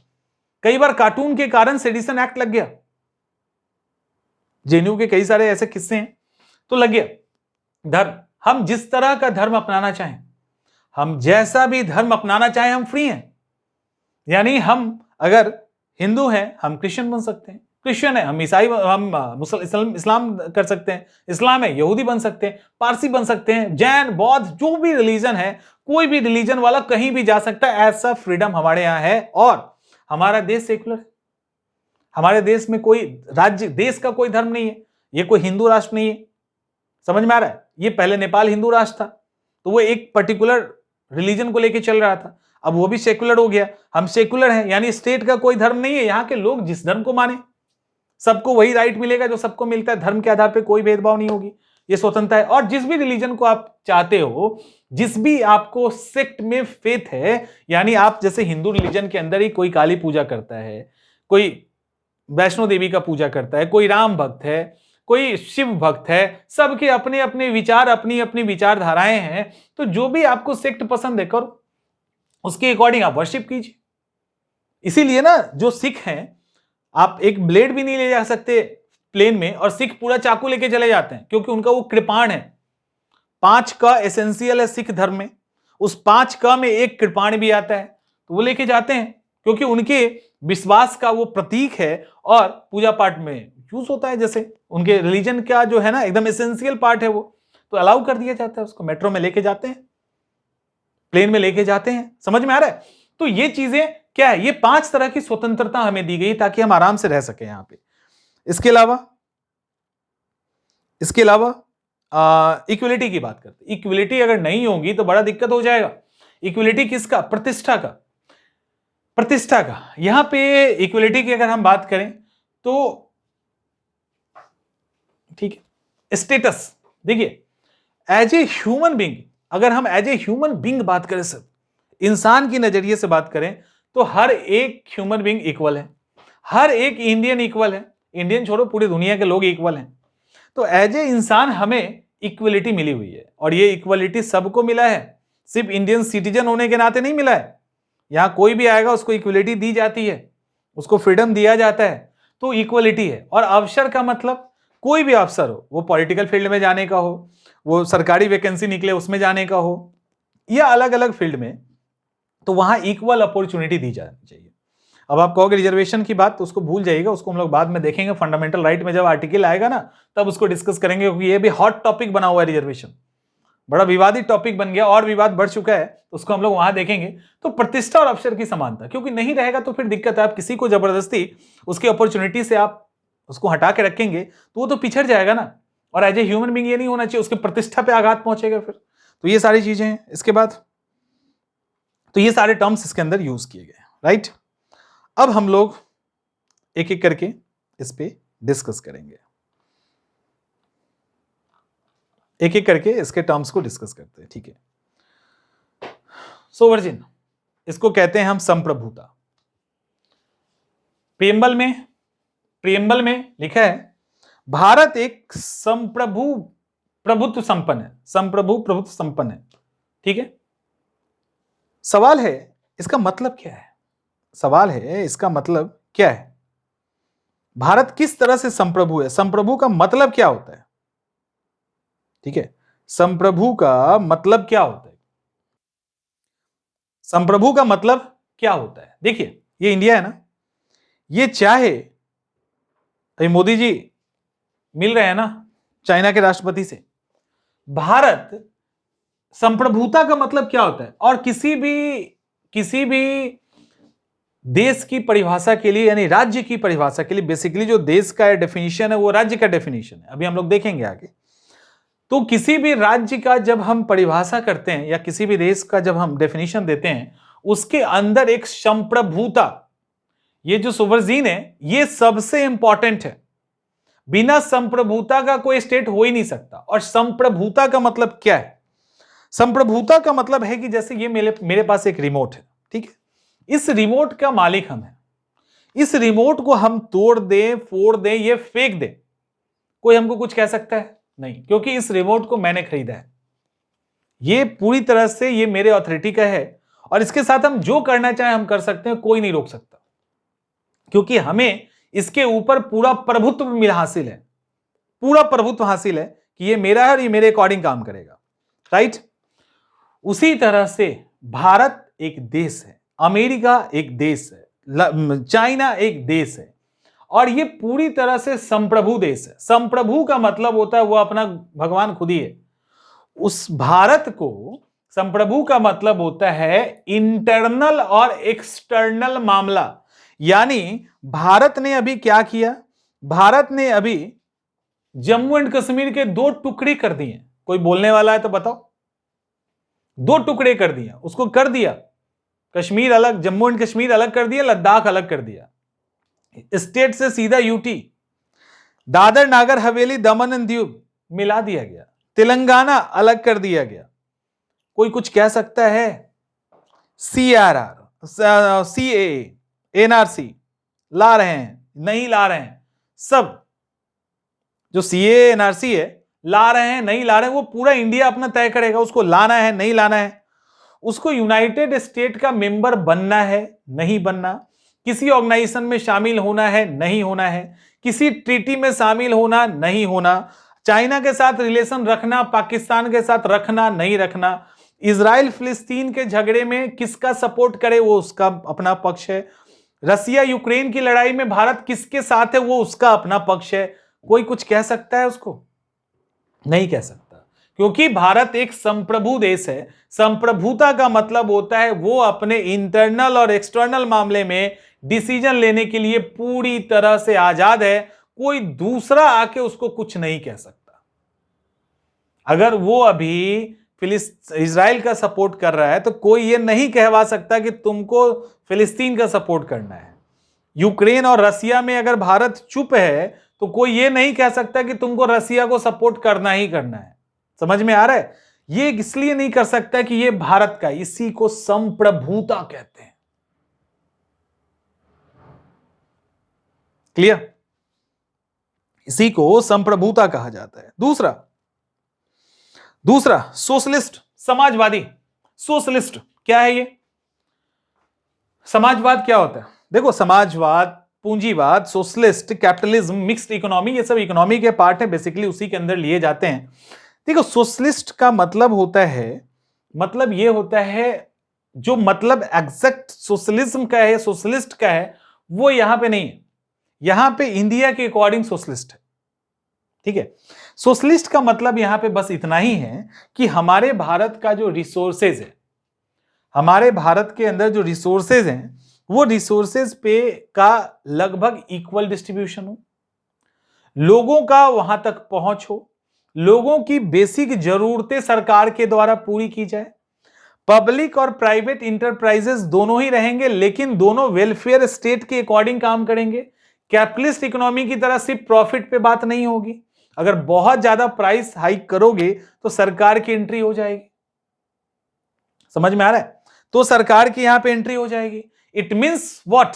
कई बार कार्टून के कारण सेडिशन एक्ट लग गया, जेएनयू के कई सारे ऐसे किस्से हैं, तो लग गया। धर्म, हम जिस तरह का धर्म अपनाना चाहें, हम जैसा भी धर्म अपनाना चाहें, हम फ्री हैं। यानी हम अगर हिंदू हैं हम क्रिश्चियन बन सकते हैं, क्रिश्चियन है हम ईसाई, हम इस्लाम कर सकते हैं, इस्लाम है यहूदी बन सकते हैं, पारसी बन सकते हैं, जैन बौद्ध जो भी रिलीजन है, कोई भी रिलीजन वाला कहीं भी जा सकता है, ऐसा फ्रीडम हमारे यहाँ है। और हमारा देश सेकुलर है, हमारे देश में कोई राज्य, देश का कोई धर्म नहीं है, ये कोई हिंदू राष्ट्र नहीं है, समझ में आ रहा है, ये पहले नेपाल हिंदू राष्ट्र था, तो वो एक पर्टिकुलर रिलीजन को लेके चल रहा था, अब वो भी सेकुलर हो गया, हम सेकुलर हैं, यानी स्टेट का कोई धर्म नहीं है, यहां के लोग जिस धर्म को माने सबको वही राइट मिलेगा जो सबको मिलता है, धर्म के आधार पर कोई भेदभाव नहीं होगी, ये स्वतंत्रता है। और जिस भी रिलीजन को आप चाहते हो, जिस भी आपको सेक्ट में फेथ है, यानी आप जैसे हिंदू रिलीजन के अंदर ही कोई काली पूजा करता है, कोई वैष्णो देवी का पूजा करता है, कोई राम भक्त है, कोई शिव भक्त है, सबके अपने अपने विचार, अपनी अपनी विचारधाराएं हैं, तो जो भी आपको सेक्ट पसंद है करो, उसके अकॉर्डिंग आप वर्शिप कीजिए। इसीलिए ना जो सिख हैं, आप एक ब्लेड भी नहीं ले जा सकते प्लेन में, और सिख पूरा चाकू लेके चले जाते हैं, क्योंकि उनका वो कृपाण है, 5 का एसेंशियल है सिख धर्म में, उस 5 का में एक कृपाण भी आता है, तो वो लेके जाते हैं, क्योंकि उनके विश्वास का वो प्रतीक है, और पूजा पाठ में यूज होता है, जैसे उनके रिलीजन का जो है ना एकदम एसेंशियल पार्ट है वो, तो अलाउ कर दिया जाता है, उसको मेट्रो में लेके जाते हैं, प्लेन में लेके जाते हैं, समझ में आ रहा है। तो ये चीजें क्या है, ये 5 तरह की स्वतंत्रता हमें दी गई ताकि हम आराम से रह सके यहां पे। इसके अलावा इक्विलिटी की बात करते हैं, इक्विलिटी अगर नहीं होगी तो बड़ा दिक्कत हो जाएगा। इक्विलिटी किसका, प्रतिष्ठा का, प्रतिष्ठा का। यहां पे इक्विलिटी की अगर हम बात करें तो ठीक है, स्टेटस देखिए, एज ए ह्यूमन बीइंग, अगर हम एज ए ह्यूमन बीइंग बात करें, सर इंसान की नजरिए से बात करें, तो हर एक ह्यूमन बीइंग इक्वल है, हर एक इंडियन इक्वल है, इंडियन छोड़ो पूरी दुनिया के लोग इक्वल हैं। तो एज ए इंसान हमें इक्वलिटी मिली हुई है, और ये इक्वलिटी सबको मिला है, सिर्फ इंडियन सिटीजन होने के नाते नहीं मिला है, यहां कोई भी आएगा उसको इक्वलिटी दी जाती है, उसको फ्रीडम दिया जाता है, तो इक्वलिटी है। और अवसर का मतलब कोई भी अवसर हो, वो पॉलिटिकल फील्ड में जाने का हो, वो सरकारी वैकेंसी निकले उसमें जाने का हो, या अलग अलग फील्ड में, तो वहां इक्वल अपॉर्चुनिटी दी जानी चाहिए। अब आप कहोगे रिजर्वेशन की बात, तो उसको भूल जाइएगा, उसको हम लोग बाद में देखेंगे, फंडामेंटल राइट में जब आर्टिकल आएगा ना तब उसको डिस्कस करेंगे, क्योंकि ये भी हॉट टॉपिक बना हुआ है, रिजर्वेशन बड़ा विवादित टॉपिक बन गया, और विवाद बढ़ चुका है, तो उसको हम लोग वहां देखेंगे। तो प्रतिष्ठा और अवसर की समानता, क्योंकि नहीं रहेगा तो फिर दिक्कत है, आप किसी को जबरदस्ती उसकी अपॉर्चुनिटी से आप उसको हटा के रखेंगे तो वो तो पिछड़ जाएगा ना, और एज ए ह्यूमन बीइंग ये नहीं होना चाहिए, उसकी प्रतिष्ठा पे आघात पहुंचेगा फिर। तो ये सारी चीजें हैं। इसके बाद तो ये सारे टर्म्स इसके अंदर यूज किए गए, राइट। अब हम लोग एक एक करके इस पे डिस्कस करेंगे। एक एक करके इसके टर्म्स को डिस्कस करते हैं, ठीक है। सोवर्जिन, इसको कहते हैं हम संप्रभुता। प्रियम्बल में लिखा है भारत एक प्रभुत्व संपन्न है, ठीक है। सवाल है इसका मतलब क्या है? भारत किस तरह से संप्रभु है? संप्रभु का मतलब क्या होता है? ठीक है, संप्रभु का मतलब क्या होता है? संप्रभु का मतलब क्या होता है? देखिए, ये इंडिया है ना, ये चाहे अभी मोदी जी मिल रहे हैं ना चाइना के राष्ट्रपति से। भारत संप्रभुता का मतलब क्या होता है? और किसी भी देश की परिभाषा के लिए, यानी राज्य की परिभाषा के लिए, बेसिकली जो देश का डेफिनेशन है वो राज्य का डेफिनेशन है, अभी हम लोग देखेंगे आगे। तो किसी भी राज्य का जब हम परिभाषा करते हैं या किसी भी देश का जब हम डेफिनेशन देते हैं, उसके अंदर एक संप्रभुता, ये जो सोवर्जिन है ये सबसे इंपॉर्टेंट है। बिना संप्रभुता का कोई स्टेट हो ही नहीं सकता। और संप्रभुता का मतलब क्या है? संप्रभुता का मतलब है कि जैसे ये मेरे पास एक रिमोट है, ठीक है। इस रिमोट का मालिक हम हैं। इस रिमोट को हम तोड़ दें, फोड़ दें, ये फेंक दें, कोई हमको कुछ कह सकता है? नहीं, क्योंकि इस रिमोट को मैंने खरीदा है। ये पूरी तरह से ये मेरे अथॉरिटी का है और इसके साथ हम जो करना चाहें हम कर सकते हैं, कोई नहीं रोक सकता, क्योंकि हमें इसके ऊपर पूरा प्रभुत्व हासिल है। पूरा प्रभुत्व हासिल है कि ये मेरा है और ये मेरे अकॉर्डिंग काम करेगा, राइट। उसी तरह से भारत एक देश है, अमेरिका एक देश है, चाइना एक देश है, और ये पूरी तरह से संप्रभु देश है। संप्रभु का मतलब होता है वो अपना भगवान खुद ही है। उस भारत को, संप्रभु का मतलब होता है इंटरनल और एक्सटर्नल मामला। यानी भारत ने अभी क्या किया? भारत ने अभी जम्मू एंड कश्मीर के 2 टुकड़े कर दिए। कोई बोलने वाला है तो बताओ? 2 टुकड़े कर दिया, उसको कर दिया कश्मीर अलग, जम्मू एंड कश्मीर अलग कर दिया, लद्दाख अलग कर दिया, स्टेट से सीधा यूटी, दादर नागर हवेली दमन एंड दीव मिला दिया गया, तेलंगाना अलग कर दिया गया। कोई कुछ कह सकता है? CRR, CAA, NRC ला रहे हैं, नहीं ला रहे हैं, सब जो CAA NRC है ला रहे हैं, नहीं ला रहे हैं, वो पूरा इंडिया अपना तय करेगा उसको लाना है नहीं लाना है। उसको यूनाइटेड स्टेट का मेंबर बनना है नहीं बनना, किसी ऑर्गेनाइजेशन में शामिल होना है नहीं होना है, किसी ट्रीटी में शामिल होना नहीं होना, चाइना के साथ रिलेशन रखना, पाकिस्तान के साथ रखना नहीं रखना, इजराइल फिलिस्तीन के झगड़े में किसका सपोर्ट करे वो उसका अपना पक्ष है, रसिया यूक्रेन की लड़ाई में भारत किसके साथ है वो उसका अपना पक्ष है। कोई कुछ कह सकता है उसको? नहीं कह सकता, क्योंकि भारत एक संप्रभु देश है। संप्रभुता का मतलब होता है वो अपने इंटरनल और एक्सटर्नल मामले में डिसीजन लेने के लिए पूरी तरह से आजाद है। कोई दूसरा आके उसको कुछ नहीं कह सकता। अगर वो अभी इजराइल का सपोर्ट कर रहा है तो कोई ये नहीं कहवा सकता कि तुमको फिलिस्तीन का सपोर्ट करना है। यूक्रेन और रसिया में अगर भारत चुप है तो कोई ये नहीं कह सकता कि तुमको रसिया को सपोर्ट करना ही करना है। समझ में आ रहा है? ये इसलिए नहीं कर सकता कि ये भारत का, इसी को संप्रभुता कहते हैं। क्लियर? इसी को संप्रभुता कहा जाता है। दूसरा सोशलिस्ट, समाजवादी। सोशलिस्ट क्या है ये? समाजवाद क्या होता है? देखो, समाजवाद, पूंजीवाद, सोशलिस्ट, कैपिटलिज्म, मिक्स्ड इकोनॉमी, ये सब इकोनॉमी के पार्ट है, बेसिकली उसी के अंदर लिए जाते हैं। देखो, सोशलिस्ट का मतलब होता है, मतलब ये होता है, जो मतलब एग्जैक्ट सोशलिज्म का है, सोशलिस्ट का है, वो यहां पे नहीं है। यहां पे इंडिया के अकॉर्डिंग सोशलिस्ट है, ठीक है। सोशलिस्ट का मतलब यहां पे बस इतना ही है कि हमारे भारत का जो रिसोर्सेज है, हमारे भारत के अंदर जो रिसोर्सेज हैं, वो रिसोर्सेज पे का लगभग इक्वल डिस्ट्रीब्यूशन हो, लोगों का वहां तक पहुंच हो, लोगों की बेसिक जरूरतें सरकार के द्वारा पूरी की जाए, पब्लिक और प्राइवेट इंटरप्राइजेस दोनों ही रहेंगे, लेकिन दोनों वेलफेयर स्टेट के अकॉर्डिंग काम करेंगे। कैपिटलिस्ट इकोनॉमी की तरह सिर्फ प्रॉफिट पे बात नहीं होगी, अगर बहुत ज्यादा प्राइस हाइक करोगे तो सरकार की एंट्री हो जाएगी। समझ में आ रहा है? तो सरकार की यहां पे एंट्री हो जाएगी। It means what?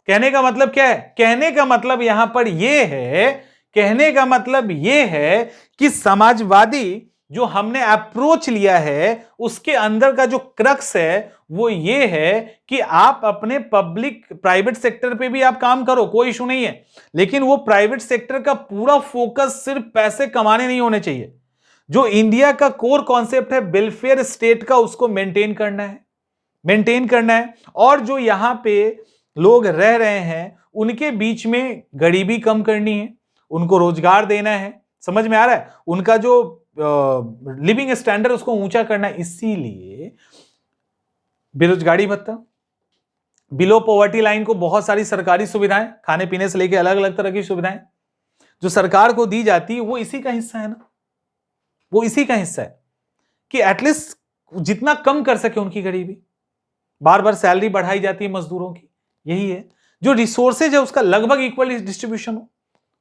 कहने का मतलब क्या है? कहने का मतलब यहां पर यह है, कहने का मतलब यह है कि समाजवादी जो हमने अप्रोच लिया है उसके अंदर का जो क्रक्स है वो ये है कि आप अपने पब्लिक प्राइवेट सेक्टर पे भी आप काम करो, कोई इशू नहीं है, लेकिन वो प्राइवेट सेक्टर का पूरा फोकस सिर्फ पैसे कमाने नहीं होने चाहिए। जो इंडिया का कोर कॉन्सेप्ट है वेलफेयर स्टेट का, उसको मेंटेन करना है, मेंटेन करना है। और जो यहां पे लोग रह रहे हैं उनके बीच में गरीबी कम करनी है, उनको रोजगार देना है। समझ में आ रहा है? उनका जो लिविंग स्टैंडर्ड उसको ऊंचा करना है। इसीलिए बेरोजगारी भत्ता, बिलो पॉवर्टी लाइन को बहुत सारी सरकारी सुविधाएं, खाने पीने से लेकर अलग अलग तरह की सुविधाएं जो सरकार को दी जाती है वो इसी का हिस्सा है ना, वो इसी का हिस्सा है कि एटलीस्ट जितना कम कर सके उनकी गरीबी। बार बार सैलरी बढ़ाई जाती है मजदूरों की, यही है। जो रिसोर्सेज है उसका लगभग इक्वल डिस्ट्रीब्यूशन हो,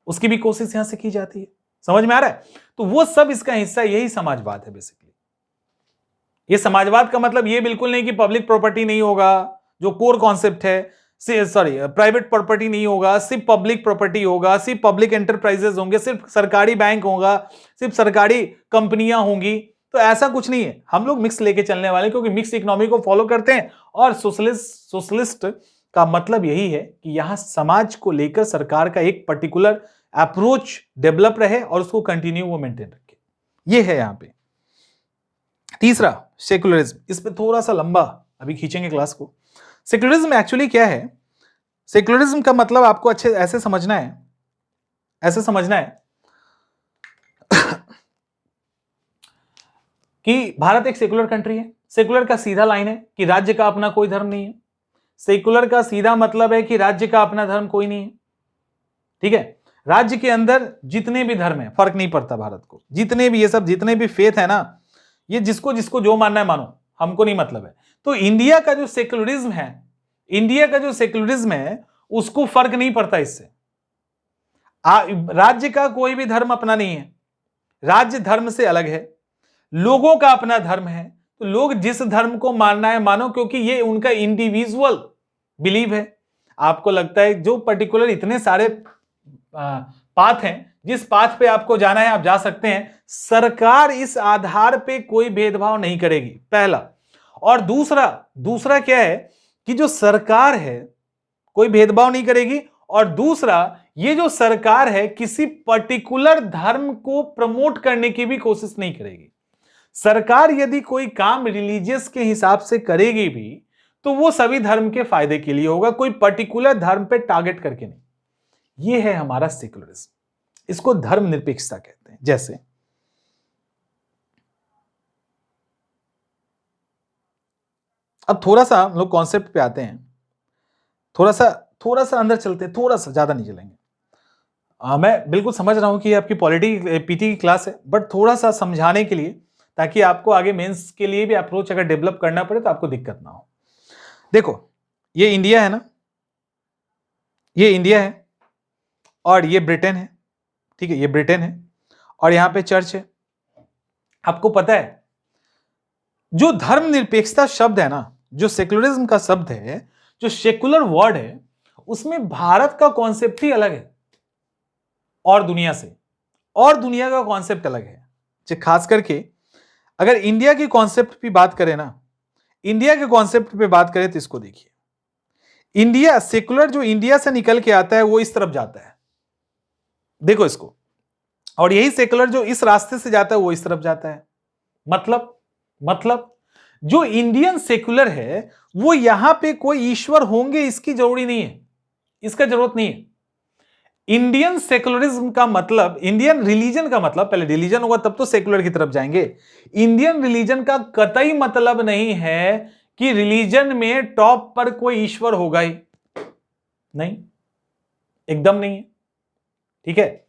उसकी भी कोशिश यहां से की जाती है। समझ में आ रहा है? तो वो सब इसका हिस्सा, यही समाजवाद है बेसिकली। ये समाजवाद का मतलब ये बिल्कुल नहीं कि पब्लिक प्रॉपर्टी नहीं होगा, जो कोर कॉन्सेप्ट है, सॉरी प्राइवेट प्रॉपर्टी नहीं होगा, सिर्फ पब्लिक प्रॉपर्टी होगा, सिर्फ पब्लिक एंटरप्राइजेस होंगे, सिर्फ सरकारी बैंक होगा, सिर्फ सरकारी कंपनियां होंगी। तो ऐसा कुछ नहीं है। हम लोग मिक्स लेके चलने वाले, क्योंकि मिक्स इकोनॉमी को फॉलो करते हैं। और सोशलिस्ट का मतलब यही है कि यहां समाज को लेकर सरकार का एक पर्टिकुलर अप्रोच डेवलप रहे और उसको कंटिन्यू वो मेंटेन रखे। ये है यहां पे। तीसरा सेकुलरिज्म, इस पे थोड़ा सा लंबा अभी खींचेंगे क्लास को। सेकुलरिज्म एक्चुअली क्या है? सेकुलरिज्म का मतलब आपको अच्छे ऐसे समझना है, ऐसे समझना है कि भारत एक सेकुलर कंट्री है। सेकुलर का सीधा लाइन है कि राज्य का अपना कोई धर्म नहीं है। सेकुलर का सीधा मतलब है कि राज्य का अपना धर्म कोई नहीं है। ठीक है? राज्य के अंदर जितने भी धर्म है, फर्क नहीं पड़ता भारत को, जितने भी ये सब जितने भी फेथ है ना, ये जिसको जिसको जो मानना है मानो, हमको नहीं मतलब है। तो इंडिया का जो सेकुलरिज्म है, इंडिया का जो सेकुलरिज्म है उसको फर्क नहीं पड़ता इससे। राज्य का कोई भी धर्म अपना नहीं है, राज्य धर्म से अलग है, लोगों का अपना धर्म है। तो लोग जिस धर्म को मानना है मानो, क्योंकि ये उनका इंडिविजुअल बिलीव है। आपको लगता है जो पर्टिकुलर इतने सारे पाथ हैं, जिस पाथ पे आपको जाना है आप जा सकते हैं। सरकार इस आधार पे कोई भेदभाव नहीं करेगी, पहला। और दूसरा क्या है कि जो सरकार है कोई भेदभाव नहीं करेगी। और दूसरा, ये जो सरकार है किसी पर्टिकुलर धर्म को प्रमोट करने की भी कोशिश नहीं करेगी। सरकार यदि कोई काम रिलीजियस के हिसाब से करेगी भी तो वो सभी धर्म के फायदे के लिए होगा, कोई पर्टिकुलर धर्म पे टारगेट करके नहीं। ये है हमारा सेकुलरिज्म। इसको धर्मनिरपेक्षता कहते हैं। जैसे अब थोड़ा सा हम लोग कॉन्सेप्ट पे आते हैं, थोड़ा सा अंदर चलते हैं, थोड़ा सा, ज्यादा नहीं चलेंगे। मैं बिल्कुल समझ रहा हूं कि आपकी पॉलिटी पीटी की क्लास है, बट थोड़ा सा समझाने के लिए, ताकि आपको आगे मेंस के लिए भी अप्रोच अगर डेवलप करना पड़े तो आपको दिक्कत ना हो। देखो, ये इंडिया है ना, ये इंडिया है और ये ब्रिटेन है। ठीक है, ये ब्रिटेन है और यहां पे चर्च है। आपको पता है जो धर्मनिरपेक्षता शब्द है ना, जो सेकुलरिज्म का शब्द है, जो सेकुलर वर्ड है, उसमें भारत का कॉन्सेप्ट ही अलग है और दुनिया से, और दुनिया का कॉन्सेप्ट अलग है। खास करके अगर इंडिया की कॉन्सेप्ट पे बात करें ना, इंडिया के कॉन्सेप्ट पे बात करें तो इसको देखिए, इंडिया सेकुलर जो इंडिया से निकल के आता है वो इस तरफ जाता है, देखो इसको, और यही सेकुलर जो इस रास्ते से जाता है वो इस तरफ जाता है। मतलब जो इंडियन सेकुलर है वो यहां पे कोई ईश्वर होंगे इसकी जरूरी नहीं है, इसका जरूरत नहीं है। इंडियन सेकुलरिज्म का मतलब, इंडियन रिलीजन का मतलब, पहले रिलीजन होगा तब तो सेकुलर की तरफ जाएंगे। इंडियन रिलीजन का कतई मतलब नहीं है कि रिलीजन में टॉप पर कोई ईश्वर होगा ही नहीं, एकदम नहीं है। ठीक है,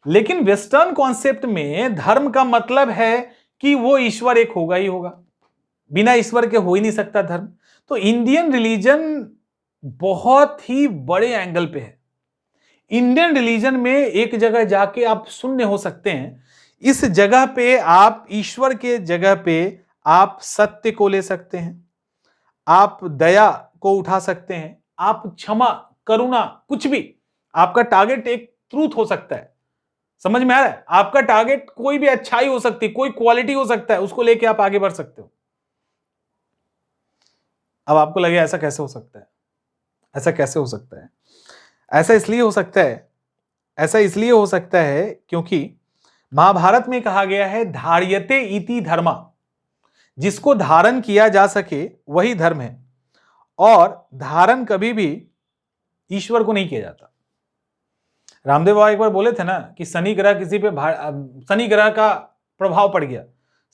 लेकिन वेस्टर्न कॉन्सेप्ट में धर्म का मतलब है कि वो ईश्वर एक होगा ही होगा, बिना ईश्वर के हो ही नहीं सकता धर्म। तो इंडियन रिलीजन बहुत ही बड़े एंगल पे है। इंडियन रिलीजन में एक जगह जाके आप शून्य हो सकते हैं, इस जगह पे आप ईश्वर के जगह पे आप सत्य को ले सकते हैं, आप दया को उठा सकते हैं, आप क्षमा, करुणा, कुछ भी आपका टारगेट एक ट्रूथ हो सकता है। समझ में आ रहा है? आपका टारगेट कोई भी अच्छाई हो सकती है, कोई क्वालिटी हो सकता है, उसको लेके आप आगे बढ़ सकते हो। अब आपको लगे ऐसा कैसे हो सकता है? ऐसा कैसे हो सकता है? ऐसा इसलिए हो सकता है, ऐसा इसलिए हो सकता है क्योंकि महाभारत में कहा गया है धार्यते इति धर्मा, जिसको धारण किया जा सके वही धर्म है, और धारण कभी भी ईश्वर को नहीं किया जाता। रामदेव बाबा एक बार बोले थे ना कि शनि ग्रह किसी पे शनि ग्रह का प्रभाव पड़ गया,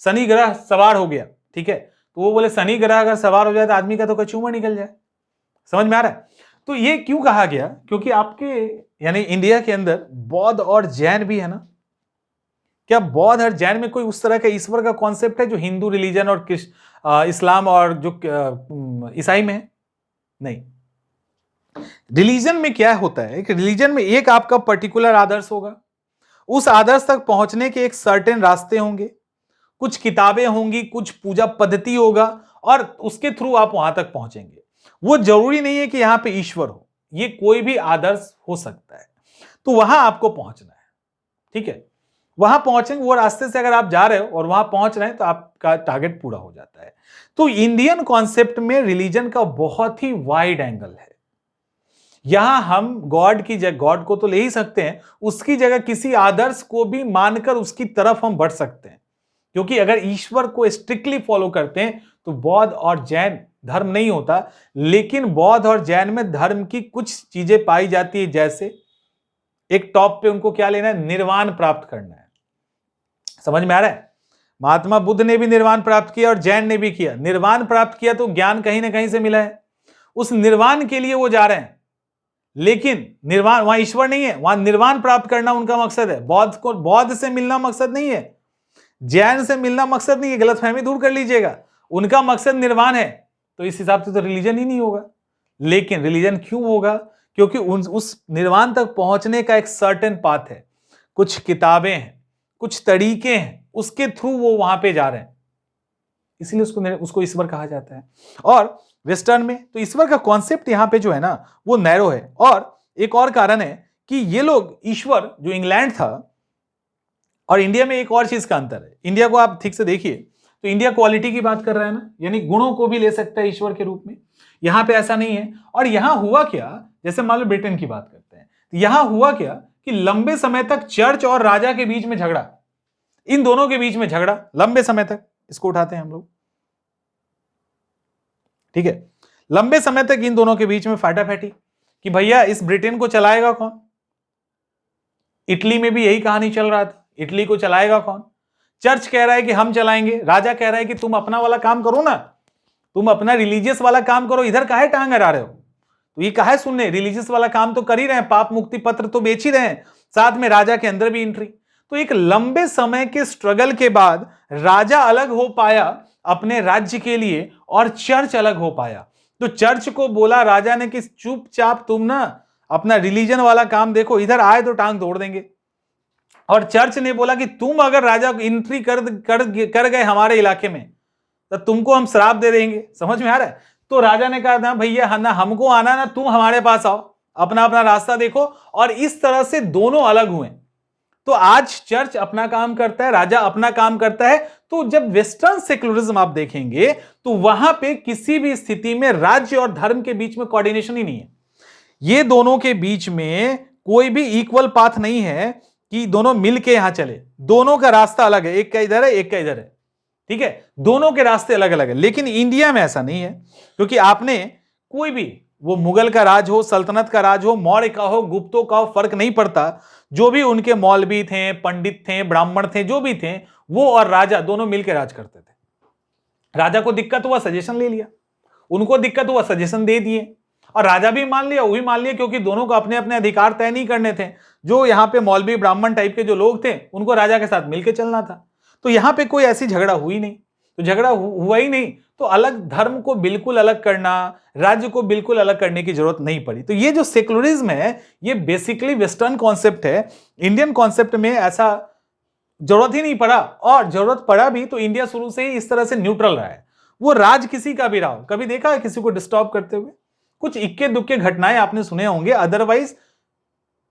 शनि ग्रह सवार हो गया, ठीक है, तो वो बोले शनि ग्रह अगर सवार हो जाए तो आदमी का तो कचूमर निकल जाए। समझ में आ रहा है? तो ये क्यों कहा गया? क्योंकि आपके यानी इंडिया के अंदर बौद्ध और जैन भी है ना। क्या बौद्ध और जैन में कोई उस तरह का ईश्वर का कॉन्सेप्ट है जो हिंदू रिलीजन और इस्लाम और जो ईसाई में है? नहीं। रिलीजन में क्या होता है कि रिलीजन में एक आपका पर्टिकुलर आदर्श होगा, उस आदर्श तक पहुंचने के एक सर्टेन रास्ते होंगे, कुछ किताबें होंगी, कुछ पूजा पद्धति होगा, और उसके थ्रू आप वहां तक पहुंचेंगे। वो जरूरी नहीं है कि यहां पे ईश्वर हो, ये कोई भी आदर्श हो सकता है। तो वहां आपको पहुंचना है, ठीक है, वहां पहुंचेंगे, वो रास्ते से अगर आप जा रहे हो और वहां पहुंच रहे हैं तो आपका टारगेट पूरा हो जाता है। तो इंडियन कॉन्सेप्ट में रिलीजन का बहुत ही वाइड एंगल है। यहां हम गॉड की जगह, गॉड को तो ले ही सकते हैं, उसकी जगह किसी आदर्श को भी मानकर उसकी तरफ हम बढ़ सकते हैं। क्योंकि अगर ईश्वर को स्ट्रिक्टली फॉलो करते हैं तो बौद्ध और जैन धर्म नहीं होता, लेकिन बौद्ध और जैन में धर्म की कुछ चीजें पाई जाती है, जैसे एक टॉप पे उनको क्या लेना है? निर्वाण प्राप्त करना है। समझ में आ रहा है? महात्मा बुद्ध ने भी निर्वाण प्राप्त किया और जैन ने भी किया। निर्वाण प्राप्त किया तो ज्ञान कहीं ना कहीं से मिला है, उस निर्वाण के लिए वो जा रहे हैं, लेकिन निर्वाण वहां ईश्वर नहीं है, वहां निर्वाण प्राप्त करना उनका मकसद है। बौद्ध को बौद्ध से मिलना मकसद नहीं है, जैन से मिलना मकसद नहीं है, गलतफहमी दूर कर लीजिएगा, उनका मकसद निर्वाण है। तो इस हिसाब से तो रिलीजन ही नहीं होगा। लेकिन रिलीजन क्यों होगा? क्योंकि उस निर्वाण तक पहुंचने का एक सर्टेन पाथ है, कुछ किताबें हैं, कुछ तरीके हैं, उसके थ्रू वो वहां पे जा रहे हैं, इसलिए उसको ईश्वर कहा जाता है। और वेस्टर्न में तो ईश्वर का कॉन्सेप्ट यहां पे जो है ना वो नैरो है। और एक और कारण है कि ये लोग ईश्वर जो इंग्लैंड था और इंडिया में एक और चीज का अंतर है। इंडिया को आप ठीक से देखिए तो इंडिया क्वालिटी की बात कर रहा है ना, यानी गुणों को भी ले सकता है ईश्वर के रूप में। यहां पे ऐसा नहीं है। और यहां हुआ क्या, जैसे मान लो ब्रिटेन की बात करते हैं, तो यहां हुआ क्या कि लंबे समय तक चर्च और राजा के बीच में झगड़ा, इन दोनों के बीच में झगड़ा लंबे समय तक, इसको उठाते हैं हम लोग, ठीक है, लंबे समय तक इन दोनों के बीच में फाटाफाटी कि भैया इस ब्रिटेन को चलाएगा कौन। इटली में भी यही कहानी चल रहा था, इटली को चलाएगा कौन। चर्च कह रहा है कि हम चलाएंगे, राजा कह रहा है कि तुम अपना वाला काम करो ना, तुम अपना रिलीजियस वाला काम करो, इधर काहे टांग अड़ा रहे हो। तो ये काहे सुनने, रिलीजियस वाला काम तो कर ही रहे हैं, पाप मुक्ति पत्र तो बेच ही रहे हैं, साथ में राजा के अंदर भी एंट्री। तो एक लंबे समय के स्ट्रगल के बाद राजा अलग हो पाया अपने राज्य के लिए और चर्च अलग हो पाया। तो चर्च को बोला राजा ने कि चुपचाप तुम ना अपना रिलीजन वाला काम देखो, इधर आए तो टांग तोड़ देंगे। और चर्च ने बोला कि तुम अगर राजा एंट्री कर गए हमारे इलाके में तो तुमको हम श्राप दे देंगे। समझ में आ रहा है? तो राजा ने कहा था भैया ना हमको आना ना तुम हमारे पास आओ, अपना अपना रास्ता देखो। और इस तरह से दोनों अलग हुए। तो आज चर्च अपना काम करता है, राजा अपना काम करता है। तो जब वेस्टर्न सेक्युलरिज्म आप देखेंगे तो वहां पे किसी भी स्थिति में राज्य और धर्म के बीच में कोऑर्डिनेशन ही नहीं है। ये दोनों के बीच में कोई भी इक्वल पाथ नहीं है कि दोनों मिलके यहां चले। दोनों का रास्ता अलग है, एक का इधर है एक का इधर है, ठीक है, दोनों के रास्ते अलग अलग है। लेकिन इंडिया में ऐसा नहीं है, क्योंकि आपने कोई भी, वो मुगल का राज हो, सल्तनत का राज हो, मौर्य का हो, गुप्तों का हो, फर्क नहीं पड़ता, जो भी उनके मौलवी थे, पंडित थे, ब्राह्मण थे, जो भी थे, वो और राजा दोनों मिलकर राज करते थे। राजा को दिक्कत हुआ सजेशन ले लिया, उनको दिक्कत हुआ सजेशन दे दिए, और राजा भी मान लिया, वो भी मान लिया, क्योंकि दोनों को अपने अपने अधिकार तय नहीं करने थे। जो यहाँ पे मौलवी ब्राह्मण टाइप के जो लोग थे उनको राजा के साथ मिलकर चलना था। तो यहां पे कोई ऐसी झगड़ा हुई नहीं। तो झगड़ा हुआ ही नहीं तो अलग धर्म को बिल्कुल अलग करना, राज्य को बिल्कुल अलग करने की जरूरत नहीं पड़ी। तो ये जो सेकुलरिज्म है ये बेसिकली वेस्टर्न कॉन्सेप्ट है। इंडियन कॉन्सेप्ट में ऐसा जरूरत ही नहीं पड़ा, और जरूरत पड़ा भी तो इंडिया शुरू से ही इस तरह से न्यूट्रल रहा है। वो राज किसी का भी रहा हो, कभी देखा है किसी को डिस्टर्ब करते हुए? कुछ इक्के दुक्के घटनाएं आपने सुने होंगे, अदरवाइज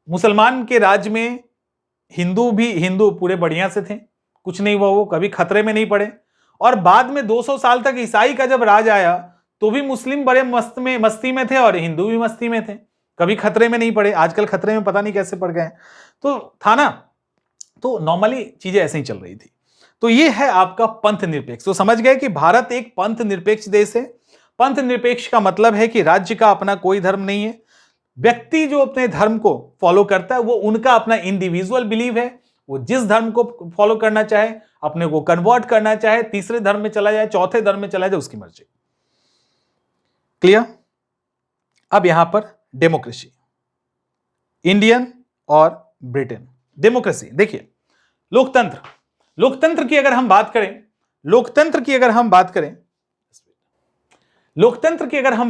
मुसलमान के राज में हिंदू पूरे बढ़िया से थे, कुछ नहीं हुआ, वो कभी खतरे में नहीं पड़े। और बाद में 200 साल तक ईसाई का जब राज आया तो भी मुस्लिम बड़े मस्ती में थे और हिंदू भी मस्ती में थे, कभी खतरे में नहीं पड़े। आजकल खतरे में पता नहीं कैसे पड़ गए, तो था ना। तो नॉर्मली चीजें ऐसे ही चल रही थी। तो ये है आपका पंथ निरपेक्ष। तो समझ गए कि भारत एक पंथ निरपेक्ष देश है। पंथ निरपेक्ष का मतलब है कि राज्य का अपना कोई धर्म नहीं है, व्यक्ति जो अपने धर्म को फॉलो करता है वो उनका अपना इंडिविजुअल बिलीव है, वो जिस धर्म को फॉलो करना चाहे, अपने को कन्वर्ट करना चाहे, तीसरे धर्म में चला जाए, चौथे धर्म में चला जाए, उसकी मर्जी। क्लियर? अब यहां पर डेमोक्रेसी, इंडियन और ब्रिटेन। डेमोक्रेसी देखिए, लोकतंत्र की अगर हम बात करें, लोकतंत्र की अगर हम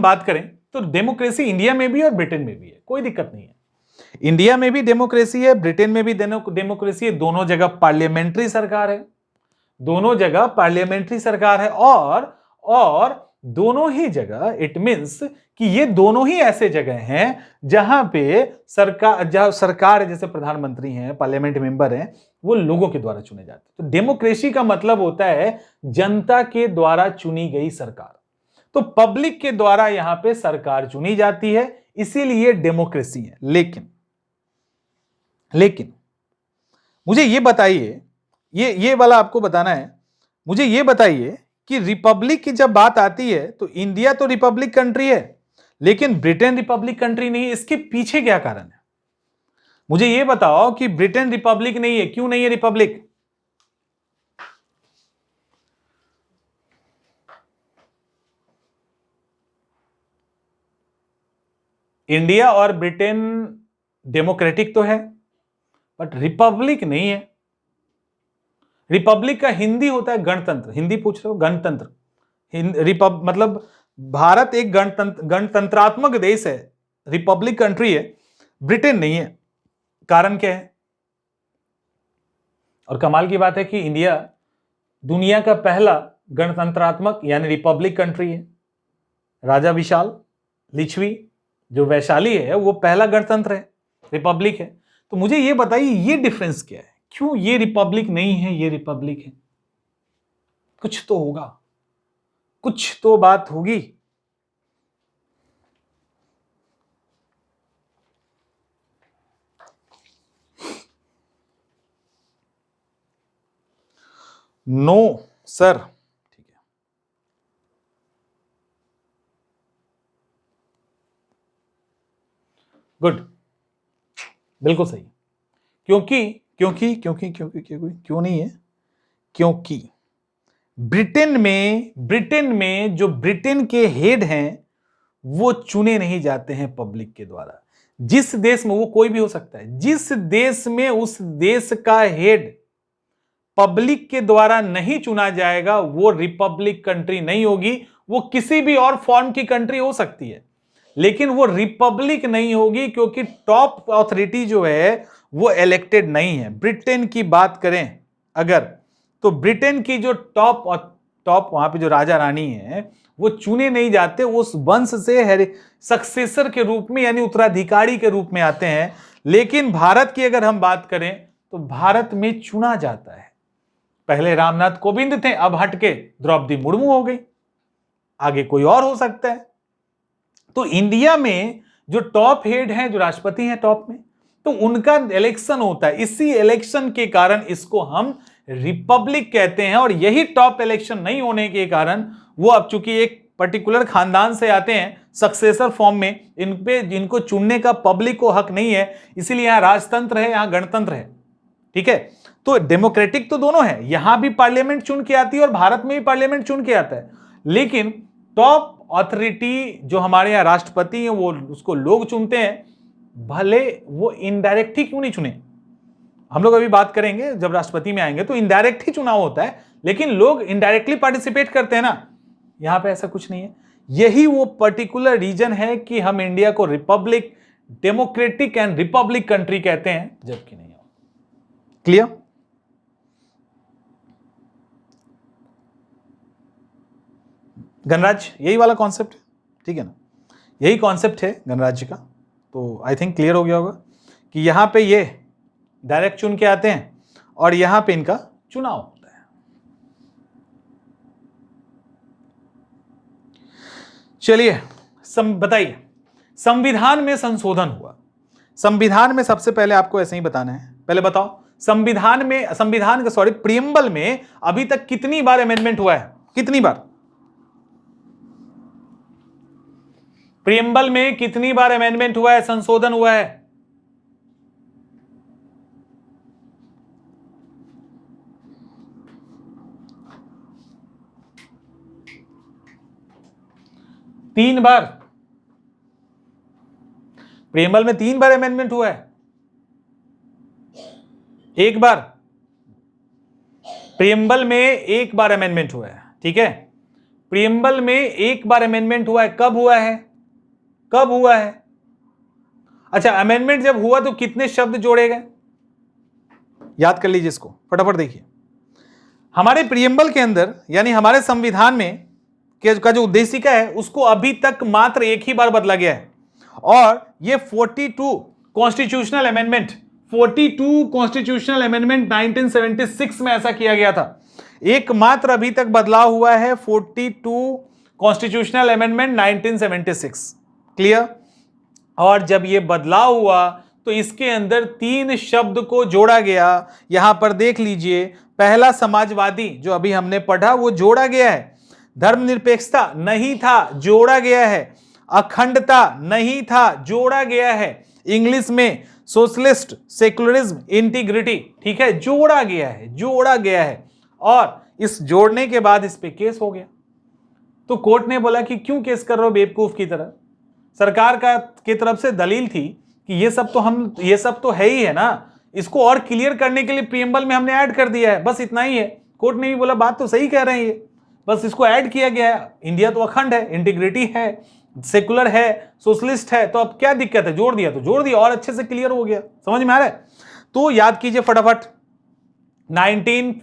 बात करें तो डेमोक्रेसी इंडिया में भी और ब्रिटेन में भी है, कोई दिक्कत नहीं है। इंडिया में भी डेमोक्रेसी है, ब्रिटेन में भी डेमोक्रेसी है। दोनों जगह पार्लियामेंट्री सरकार है, दोनों जगह पार्लियामेंट्री सरकार है। और दोनों ही जगह इट मींस कि ये दोनों ही ऐसे जगह हैं जहां पे सरकार जैसे प्रधानमंत्री हैं, पार्लियामेंट मेंबर हैं, वो लोगों के द्वारा चुने जाते हैं। तो डेमोक्रेसी का मतलब होता है जनता के द्वारा चुनी गई सरकार। तो पब्लिक के द्वारा यहां पे सरकार चुनी जाती है, इसीलिए डेमोक्रेसी है। लेकिन मुझे ये बताइए, ये वाला आपको बताना है, मुझे ये बताइए कि रिपब्लिक की जब बात आती है तो इंडिया तो रिपब्लिक कंट्री है लेकिन ब्रिटेन रिपब्लिक कंट्री नहीं है। इसके पीछे क्या कारण है? मुझे ये बताओ कि ब्रिटेन रिपब्लिक नहीं है, क्यों नहीं है रिपब्लिक? इंडिया और ब्रिटेन डेमोक्रेटिक तो है बट रिपब्लिक नहीं है। रिपब्लिक का हिंदी होता है गणतंत्र। हिंदी पूछ रहे हो? गणतंत्र, मतलब भारत एक गणतंत्रात्मक देश है, रिपब्लिक कंट्री है, ब्रिटेन नहीं है। कारण क्या है? और कमाल की बात है कि इंडिया दुनिया का पहला गणतंत्रात्मक यानी रिपब्लिक कंट्री है। राजा विशाल लिच्छवी जो वैशाली है वो पहला गणतंत्र है, रिपब्लिक है। तो मुझे ये बताइए ये डिफरेंस क्या है, क्यों ये रिपब्लिक नहीं है, ये रिपब्लिक है? कुछ तो होगा, कुछ तो बात होगी। नो सर, ठीक है। गुड, बिल्कुल सही। क्यों नहीं है? क्योंकि ब्रिटेन में जो ब्रिटेन के हेड हैं वो चुने नहीं जाते हैं पब्लिक के द्वारा। जिस देश में, वो कोई भी हो सकता है, जिस देश में उस देश का हेड पब्लिक के द्वारा नहीं चुना जाएगा वो रिपब्लिक कंट्री नहीं होगी। वो किसी भी और फॉर्म की कंट्री हो सकती है लेकिन वो रिपब्लिक नहीं होगी क्योंकि टॉप अथॉरिटी जो है वो इलेक्टेड नहीं है। ब्रिटेन की बात करें अगर, तो ब्रिटेन की जो टॉप वहां पे जो राजा रानी है वो चुने नहीं जाते, उस वंश से सक्सेसर के रूप में यानी उत्तराधिकारी के रूप में आते हैं। लेकिन भारत की अगर हम बात करें तो भारत में चुना जाता है। पहले रामनाथ कोविंद थे, अब हटके द्रौपदी मुर्मू हो गई, आगे कोई और हो सकता है। तो इंडिया में जो टॉप हेड हैं, जो राष्ट्रपति हैं टॉप में, तो उनका इलेक्शन होता है। इसी इलेक्शन के कारण इसको हम रिपब्लिक कहते हैं। और यही टॉप इलेक्शन नहीं होने के कारण वो अब चूंकि एक पर्टिकुलर खानदान से आते हैं सक्सेसर फॉर्म में, इनको चुनने का पब्लिक को हक नहीं है, इसीलिए यहां राजतंत्र है, यहां गणतंत्र है। ठीक है, तो डेमोक्रेटिक तो दोनों है, यहां भी पार्लियामेंट चुन के आती है और भारत में भी पार्लियामेंट चुन के आता है। लेकिन टॉप अथॉरिटी जो हमारे यहां राष्ट्रपति हैं वो उसको लोग चुनते हैं, भले वो इनडायरेक्ट ही क्यों नहीं चुने। हम लोग अभी बात करेंगे जब राष्ट्रपति में आएंगे तो इनडायरेक्ट ही चुनाव होता है, लेकिन लोग इनडायरेक्टली पार्टिसिपेट करते हैं ना। यहां पे ऐसा कुछ नहीं है। यही वो पर्टिकुलर रीजन है कि हम इंडिया को Republic, democratic and Republic country कहते हैं, जबकि नहीं। क्लियर? गणराज्य यही वाला कॉन्सेप्ट है, ठीक है ना, यही कॉन्सेप्ट है गणराज्य का। तो आई थिंक क्लियर हो गया होगा कि यहां पे ये डायरेक्ट चुन के आते हैं और यहां पे इनका चुनाव होता है। चलिए बताइए, संविधान में संशोधन हुआ। संविधान में सबसे पहले आपको ऐसे ही बताना है, पहले बताओ प्रियम्बल में अभी तक कितनी बार अमेंडमेंट हुआ है? कितनी बार प्रियम्बल में कितनी बार अमेंडमेंट हुआ है, संशोधन हुआ है? तीन बार। प्रियम्बल में 3 बार अमेंडमेंट हुआ है। एक बार प्रियम्बल में 1 बार अमेंडमेंट हुआ है, ठीक है। प्रियम्बल में 1 बार अमेंडमेंट हुआ है, कब हुआ है? कब हुआ है? अच्छा, अमेंडमेंट जब हुआ तो कितने शब्द जोड़े गए? याद कर लीजिए इसको, फटाफट देखिए। हमारे प्रियम्बल के अंदर यानी हमारे संविधान में का जो उद्देशिका है उसको अभी तक मात्र 1 ही बार बदला गया है, और ये 42 कॉन्स्टिट्यूशनल अमेंडमेंट 1976 में ऐसा किया गया था। एकमात्र अभी तक बदलाव हुआ है 42 कॉन्स्टिट्यूशनल अमेंडमेंट 1976। क्लियर? और जब ये बदलाव हुआ तो इसके अंदर 3 शब्द को जोड़ा गया। यहां पर देख लीजिए, पहला समाजवादी जो अभी हमने पढ़ा वो जोड़ा गया है, धर्मनिरपेक्षता नहीं था, जोड़ा गया है, अखंडता नहीं था, जोड़ा गया है, इंग्लिश में सोशलिस्ट, सेकुलरिज्म, इंटीग्रिटी, ठीक है, जोड़ा गया है, जोड़ा गया है। और इस जोड़ने के बाद इस पे केस हो गया। तो कोर्ट ने बोला कि क्यों केस कर रहे हो बेवकूफ की तरह? सरकार की तरफ से दलील थी कि ये सब तो है ही है ना, इसको और क्लियर करने के लिए प्रियम्बल में हमने ऐड कर दिया है, बस इतना ही है। कोर्ट ने भी बोला बात तो सही कह रहे हैं ये, बस इसको ऐड किया गया है। इंडिया तो अखंड है, इंटीग्रिटी है, सेकुलर है, सोशलिस्ट है, तो अब क्या दिक्कत है? जोड़ दिया तो जोड़ दिया और अच्छे से क्लियर हो गया। समझ में आ रहा है? तो याद कीजिए फटाफट, 42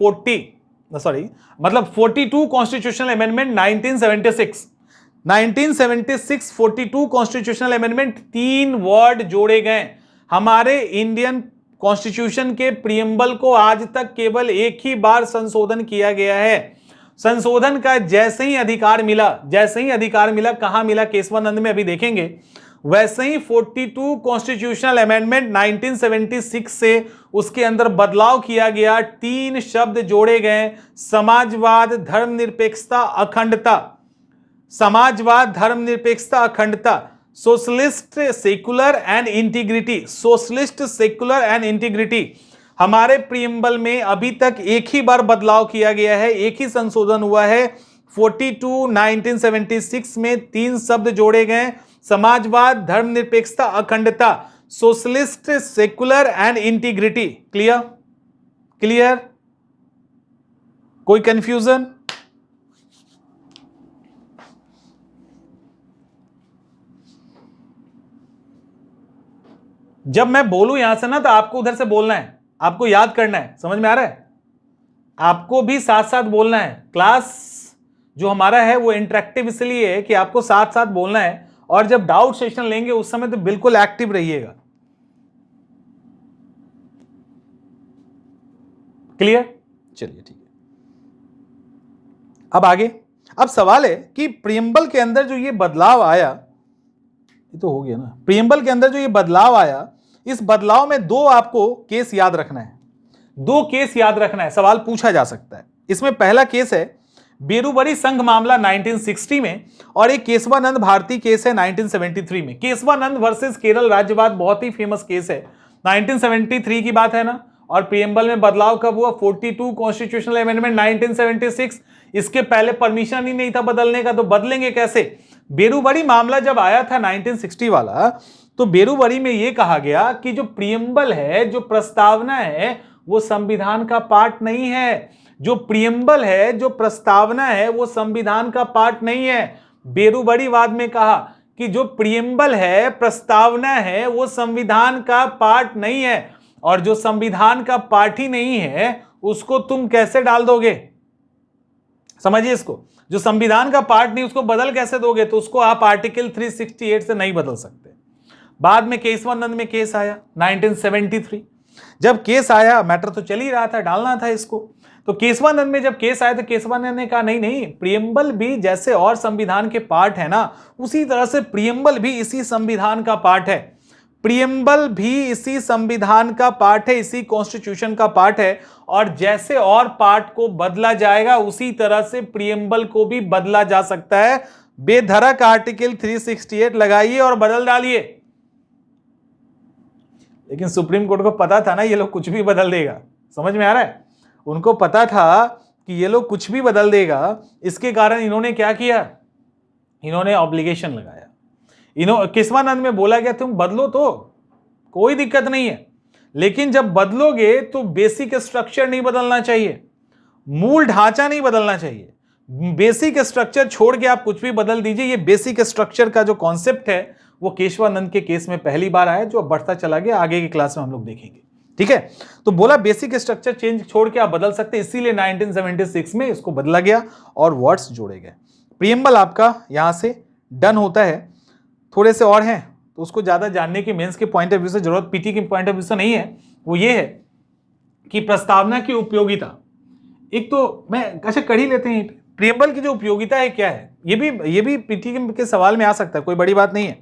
constitutional amendment 1976 42 constitutional amendment, 3 word जोड़े गए। हमारे इंडियन कॉन्स्टिट्यूशन के प्रियम्बल को आज तक केवल 1 ही बार संशोधन किया गया है। संशोधन का जैसे ही अधिकार मिला, कहां मिला? केशवानंद में अभी देखेंगे। वैसे ही 42 कॉन्स्टिट्यूशनल अमेंडमेंट 1976 से उसके अंदर बदलाव किया गया, 3 शब्द जोड़े गए, समाजवाद, धर्मनिरपेक्षता, अखंडता। समाजवाद, धर्मनिरपेक्षता, अखंडता, socialist, secular and integrity, socialist, secular and integrity. हमारे प्रियम्बल में अभी तक 1 ही बार बदलाव किया गया है, 1 ही संशोधन हुआ है। 42 1976 में 3 शब्द जोड़े गए, समाजवाद, धर्मनिरपेक्षता, अखंडता, socialist, secular and integrity. Clear? Clear? कोई कंफ्यूजन? जब मैं बोलूं यहां से ना तो आपको उधर से बोलना है, आपको याद करना है। समझ में आ रहा है? आपको भी साथ साथ बोलना है। क्लास जो हमारा है वो इंटरेक्टिव इसलिए है कि आपको साथ साथ बोलना है, और जब डाउट सेशन लेंगे उस समय तो बिल्कुल एक्टिव रहिएगा। क्लियर? चलिए ठीक है, अब आगे। अब सवाल है कि प्रियम्बल के अंदर जो ये बदलाव आया, ये तो हो गया ना, प्रियम्बल के अंदर जो ये बदलाव आया, इस बदलाव में 2 आपको केस याद रखना है। 2 केस याद रखना है, सवाल पूछा जा सकता है। इसमें पहला केस है बेरुबरी संघ मामला 1960 में, और एक केशवानंद भारती केस है 1973 में। केशवानंद वर्सेस केरल राज्यवाद बहुत ही फेमस केस है, 1973 की बात है ना। और प्रियम्बल में बदलाव कब हुआ? 42 कॉन्स्टिट्यूशनल अमेंडमेंट 1976। इसके पहले परमिशन ही नहीं था बदलने का, तो बदलेंगे कैसे? बेरुबरी मामला जब आया था 1960 वाला, तो बेरुबरी में यह कहा गया कि जो प्रियम्बल है, जो प्रस्तावना है, वो संविधान का पार्ट नहीं है। जो प्रियम्बल है, जो प्रस्तावना है, वो संविधान का पार्ट नहीं है। बेरूबड़ीवाद में कहा कि जो प्रियम्बल है, प्रस्तावना है, वो संविधान का पार्ट नहीं है, और जो संविधान का पार्ट ही नहीं है उसको तुम कैसे डाल दोगे? समझिए इसको, जो संविधान का पार्ट नहीं उसको बदल कैसे दोगे? तो उसको आप आर्टिकल 368 से नहीं बदल सकते। बाद में केशवानंद में केस आया 1973। जब केस आया, मैटर तो चल ही रहा था, डालना था इसको, तो केशवानंद में जब केस आया तो केशवानंद ने कहा नहीं नहीं, प्रियम्बल भी जैसे और संविधान के पार्ट है ना, उसी तरह से प्रियम्बल भी इसी संविधान का पार्ट है। प्रियम्बल भी इसी संविधान का पार्ट है, इसी कॉन्स्टिट्यूशन का पार्ट है, और जैसे और पार्ट को बदला जाएगा उसी तरह से प्रियम्बल को भी बदला जा सकता है। बेधड़क आर्टिकल 368 लगाइए और बदल डालिए। लेकिन सुप्रीम कोर्ट को पता था ना ये लोग कुछ भी बदल देगा। समझ में आ रहा है? उनको पता था कि ये लोग कुछ भी बदल देगा, इसके कारण इन्होंने क्या किया? इन्होंने ऑब्लिगेशन लगाया। केशवानंद में बोला गया तुम बदलो तो कोई दिक्कत नहीं है, लेकिन जब बदलोगे तो बेसिक स्ट्रक्चर नहीं बदलना चाहिए, मूल ढांचा नहीं बदलना चाहिए। बेसिक स्ट्रक्चर छोड़ के आप कुछ भी बदल दीजिए। ये बेसिक स्ट्रक्चर का जो कॉन्सेप्ट है वो केशवानंद के केस में पहली बार आया, जो बढ़ता चला गया, आगे की क्लास में हम लोग देखेंगे। ठीक है, तो बोला बेसिक स्ट्रक्चर चेंज छोड़ के आप बदल सकते, इसीलिए 1976 में इसको बदला गया और वर्ड्स जोड़े गए। प्रियम्बल आपका यहां से डन होता है। थोड़े से और हैं तो उसको ज्यादा जानने की मेंस के पॉइंट ऑफ व्यू से जरूरत, पीटी के पॉइंट ऑफ व्यू से नहीं है। वो ये है कि प्रस्तावना की उपयोगिता, एक तो मैं अच्छा कर ही लेते हैं, प्रियम्बल की जो उपयोगिता है क्या है, ये भी पीटी के सवाल में आ सकता है, कोई बड़ी बात नहीं है।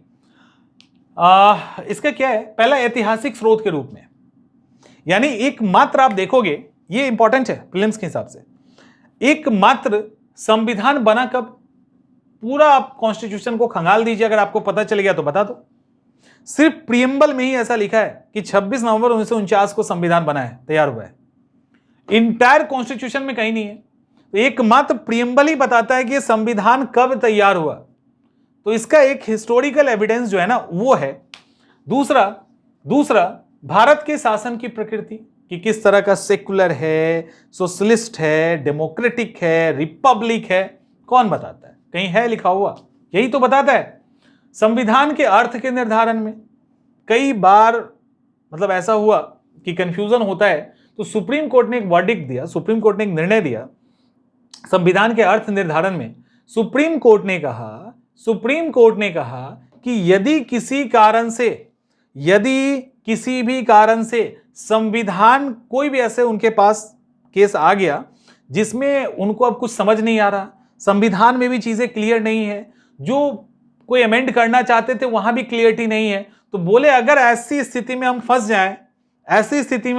इसका क्या है? पहला, ऐतिहासिक स्रोत के रूप में, यानी एकमात्र आप देखोगे, ये इंपॉर्टेंट है प्रीलिम्स के हिसाब से, एकमात्र संविधान बना कब? पूरा आप कॉन्स्टिट्यूशन को खंगाल दीजिए, अगर आपको पता चल गया तो बता दो। सिर्फ प्रियम्बल में ही ऐसा लिखा है कि 26 नवंबर 1949 को संविधान बना है, तैयार हुआ है। इंटायर कॉन्स्टिट्यूशन में कहीं नहीं है। तो एकमात्र प्रियम्बल ही बताता है कि संविधान कब तैयार हुआ। तो इसका एक हिस्टोरिकल एविडेंस जो है ना वो है। दूसरा भारत के शासन की प्रकृति, कि किस तरह का सेकुलर है, सोशलिस्ट है, डेमोक्रेटिक है, रिपब्लिक है, कौन बताता है? कहीं है लिखा हुआ? यही तो बताता है। संविधान के अर्थ के निर्धारण में कई बार मतलब ऐसा हुआ कि कंफ्यूजन होता है, तो सुप्रीम कोर्ट ने एक वर्डिक्ट दिया, सुप्रीम कोर्ट ने एक निर्णय दिया संविधान के अर्थ निर्धारण में। सुप्रीम कोर्ट ने कहा कि यदि किसी भी कारण से संविधान, कोई भी ऐसे उनके पास केस आ गया जिसमें उनको अब कुछ समझ नहीं आ रहा, संविधान में भी चीजें क्लियर नहीं है, जो कोई अमेंड करना चाहते थे वहां भी क्लियरिटी नहीं है, तो बोले अगर ऐसी स्थिति में हम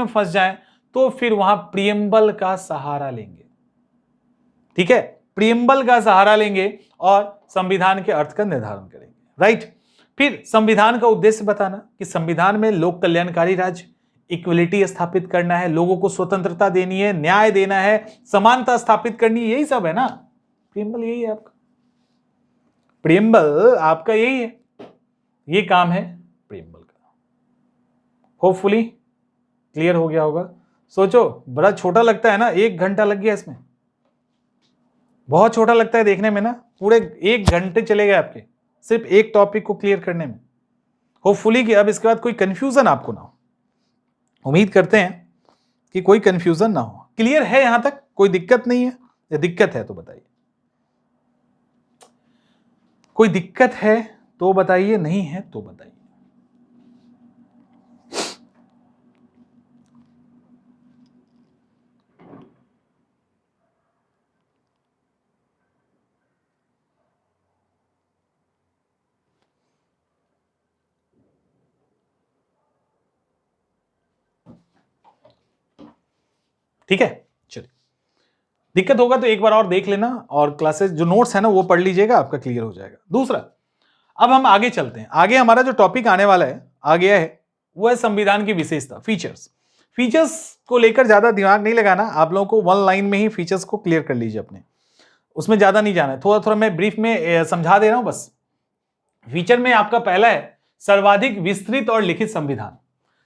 फंस जाएं तो फिर वहां प्रियम्बल का सहारा लेंगे। ठीक है, प्रियम्बल का सहारा लेंगे और संविधान के अर्थ का निर्धारण करेंगे। राइट। फिर संविधान का उद्देश्य बताना कि संविधान में लोक कल्याणकारी राज्य, इक्वलिटी स्थापित करना है, लोगों को स्वतंत्रता देनी है, न्याय देना है, समानता स्थापित करनी है, यही सब है ना। प्रियम्बल यही है आपका, प्रियम्बल आपका यही है, ये काम है प्रियम्बल का। होपफुली क्लियर हो गया होगा। सोचो बड़ा छोटा लगता है ना, 1 घंटा लग गया इसमें, बहुत छोटा लगता है देखने में ना, पूरे 1 घंटे चले गए आपके सिर्फ एक टॉपिक को क्लियर करने में। होपफुली कि अब इसके बाद कोई कंफ्यूजन आपको ना हो, उम्मीद करते हैं कि कोई कंफ्यूजन ना हो। क्लियर है यहां तक? कोई दिक्कत नहीं है? या दिक्कत है तो बताइए, कोई दिक्कत है तो बताइए, नहीं है तो बताइए। ठीक है, चलिए, दिक्कत होगा तो एक बार और देख लेना, और क्लासेस जो नोट्स है ना वो पढ़ लीजिएगा, आपका क्लियर हो जाएगा। दूसरा, अब हम आगे चलते हैं। आगे हमारा जो टॉपिक आने वाला है, आ गया है, वो है संविधान की विशेषता, फीचर्स को लेकर ज्यादा दिमाग नहीं लगाना, आप लोगों को 1 लाइन में ही फीचर्स को क्लियर कर लीजिए अपने, उसमें ज्यादा नहीं जाना है, थोड़ा थोड़ा मैं ब्रीफ में समझा दे रहा हूं बस। फीचर में आपका पहला है सर्वाधिक विस्तृत और लिखित संविधान।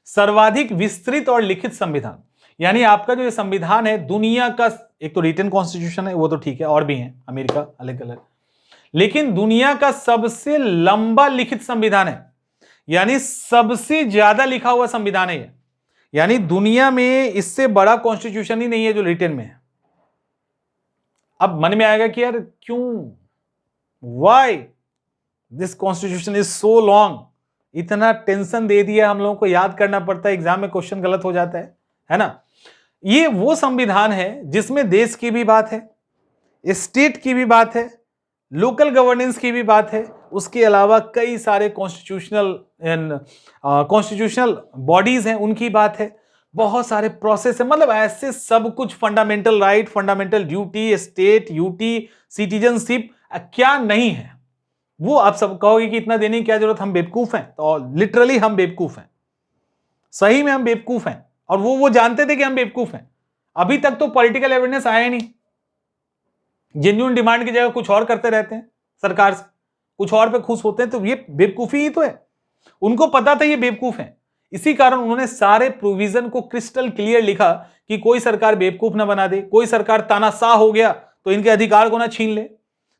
सर्वाधिक विस्तृत और लिखित संविधान, यानी आपका जो ये संविधान है दुनिया का, एक तो रिटन कॉन्स्टिट्यूशन है वो तो ठीक है, और भी है अमेरिका अलग अलग, लेकिन दुनिया का सबसे लंबा लिखित संविधान है, यानी सबसे ज्यादा लिखा हुआ संविधान है। यानी दुनिया में इससे बड़ा कॉन्स्टिट्यूशन ही नहीं है जो रिटन में है। अब मन में आएगा कि यार क्यों, why this constitution is so long, इतना टेंशन दे दिया, हम लोगों को याद करना पड़ता है, एग्जाम में क्वेश्चन गलत हो जाता है ना। ये वो संविधान है जिसमें देश की भी बात है, स्टेट की भी बात है, लोकल गवर्नेंस की भी बात है, उसके अलावा कई सारे कॉन्स्टिट्यूशनल बॉडीज हैं उनकी बात है, बहुत सारे प्रोसेस है, मतलब ऐसे सब कुछ, fundamental right, fundamental duty, state duty, citizenship, क्या नहीं है वो। आप सब कहोगे कि इतना देने की क्या जरूरत, हम बेवकूफ हैं, तो लिटरली हम बेवकूफ हैं, सही में हम बेवकूफ हैं, और वो जानते थे कि हम बेवकूफ हैं। अभी तक तो पॉलिटिकल अवेयरनेस आया ही नहीं, जेन्युइन डिमांड की जगह कुछ और करते रहते हैं, सरकार से कुछ और पे खुश होते हैं, तो ये बेवकूफी ही तो है। उनको पता था ये बेवकूफ है, इसी कारण उन्होंने सारे प्रोविजन को क्रिस्टल क्लियर लिखा कि कोई सरकार बेवकूफ ना बना दे, कोई सरकार तानाशाह हो गया तो इनके अधिकार को ना छीन ले।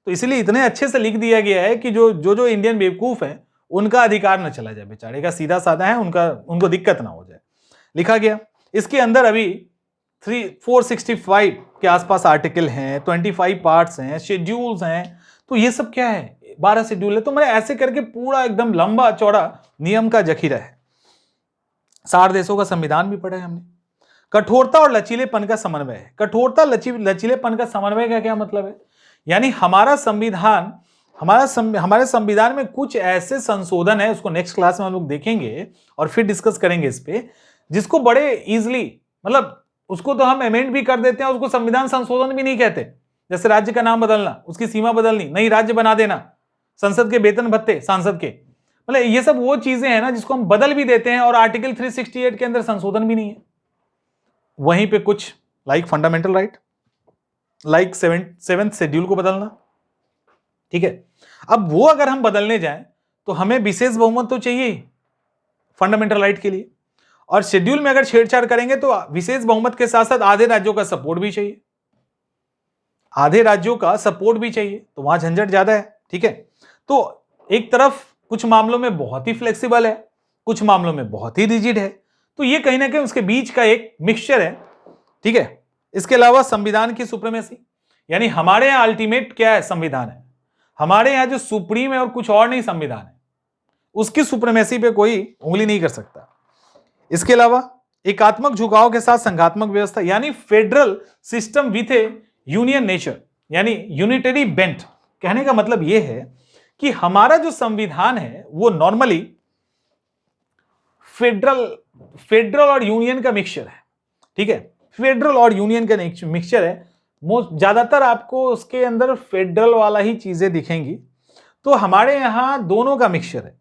तो इसलिए इतने अच्छे से लिख दिया गया है कि जो इंडियन बेवकूफ है उनका अधिकार न चला जाए, बेचारे का सीधा साधा है, उनको दिक्कत ना हो जाए, लिखा गया। इसके अंदर अभी 465 के आसपास आर्टिकल हैं, 25 पार्ट्स हैं, शेड्यूल्स हैं, तो ये सब क्या है, 12 शेड्यूल है। तो मैं ऐसे करके पूरा एकदम लंबा चौड़ा नियम का जखीरा है। 60 देशों का संविधान भी पढ़ा है हमने। कठोरता और लचीलेपन का समन्वय है। कठोरता लचीलेपन का समन्वय का क्या मतलब है, यानी हमारे संविधान में कुछ ऐसे संशोधन है, उसको नेक्स्ट क्लास में हम लोग देखेंगे और फिर डिस्कस करेंगे इस पे, जिसको बड़े इजीली, मतलब उसको तो हम अमेंड भी कर देते हैं, उसको संविधान संशोधन भी नहीं कहते। जैसे राज्य का नाम बदलना, उसकी सीमा बदलनी, नई राज्य बना देना, संसद के वेतन भत्ते सांसद के, मतलब ये सब वो चीजें हैं ना जिसको हम बदल भी देते हैं, और आर्टिकल 368 के अंदर संशोधन भी नहीं है। वहीं पे कुछ like fundamental right, like 7th schedule को बदलना, ठीक है। अब वो अगर हम बदलने जाएं तो हमें विशेष बहुमत तो चाहिए फंडामेंटल राइट के लिए, और शेड्यूल में अगर छेड़छाड़ करेंगे तो विशेष बहुमत के साथ साथ आधे राज्यों का सपोर्ट भी चाहिए, आधे राज्यों का सपोर्ट भी चाहिए, तो वहां झंझट ज्यादा है, ठीक है। तो एक तरफ कुछ मामलों में बहुत ही फ्लेक्सिबल है, कुछ मामलों में बहुत ही रिजिड है, तो ये कहीं ना कहीं उसके बीच का एक मिक्सचर है, ठीक है। इसके अलावा संविधान की सुप्रीमेसी, यानी हमारे यहां अल्टीमेट क्या है, संविधान है, हमारे यहां जो सुप्रीम है और कुछ और नहीं संविधान है, उसकी सुप्रीमेसी पे कोई उंगली नहीं कर सकता। इसके अलावा एकात्मक झुकाव के साथ संघात्मक व्यवस्था, यानी federal system with A union nature, यानी यूनिटरी बेंट। कहने का मतलब यह है कि हमारा जो संविधान है वो नॉर्मली फेडरल और यूनियन का मिक्सचर है, ठीक है। फेडरल और यूनियन का मिक्सचर है, ज्यादातर आपको उसके अंदर फेडरल वाला ही चीजें दिखेंगी। तो हमारे यहां दोनों का मिक्सचर है,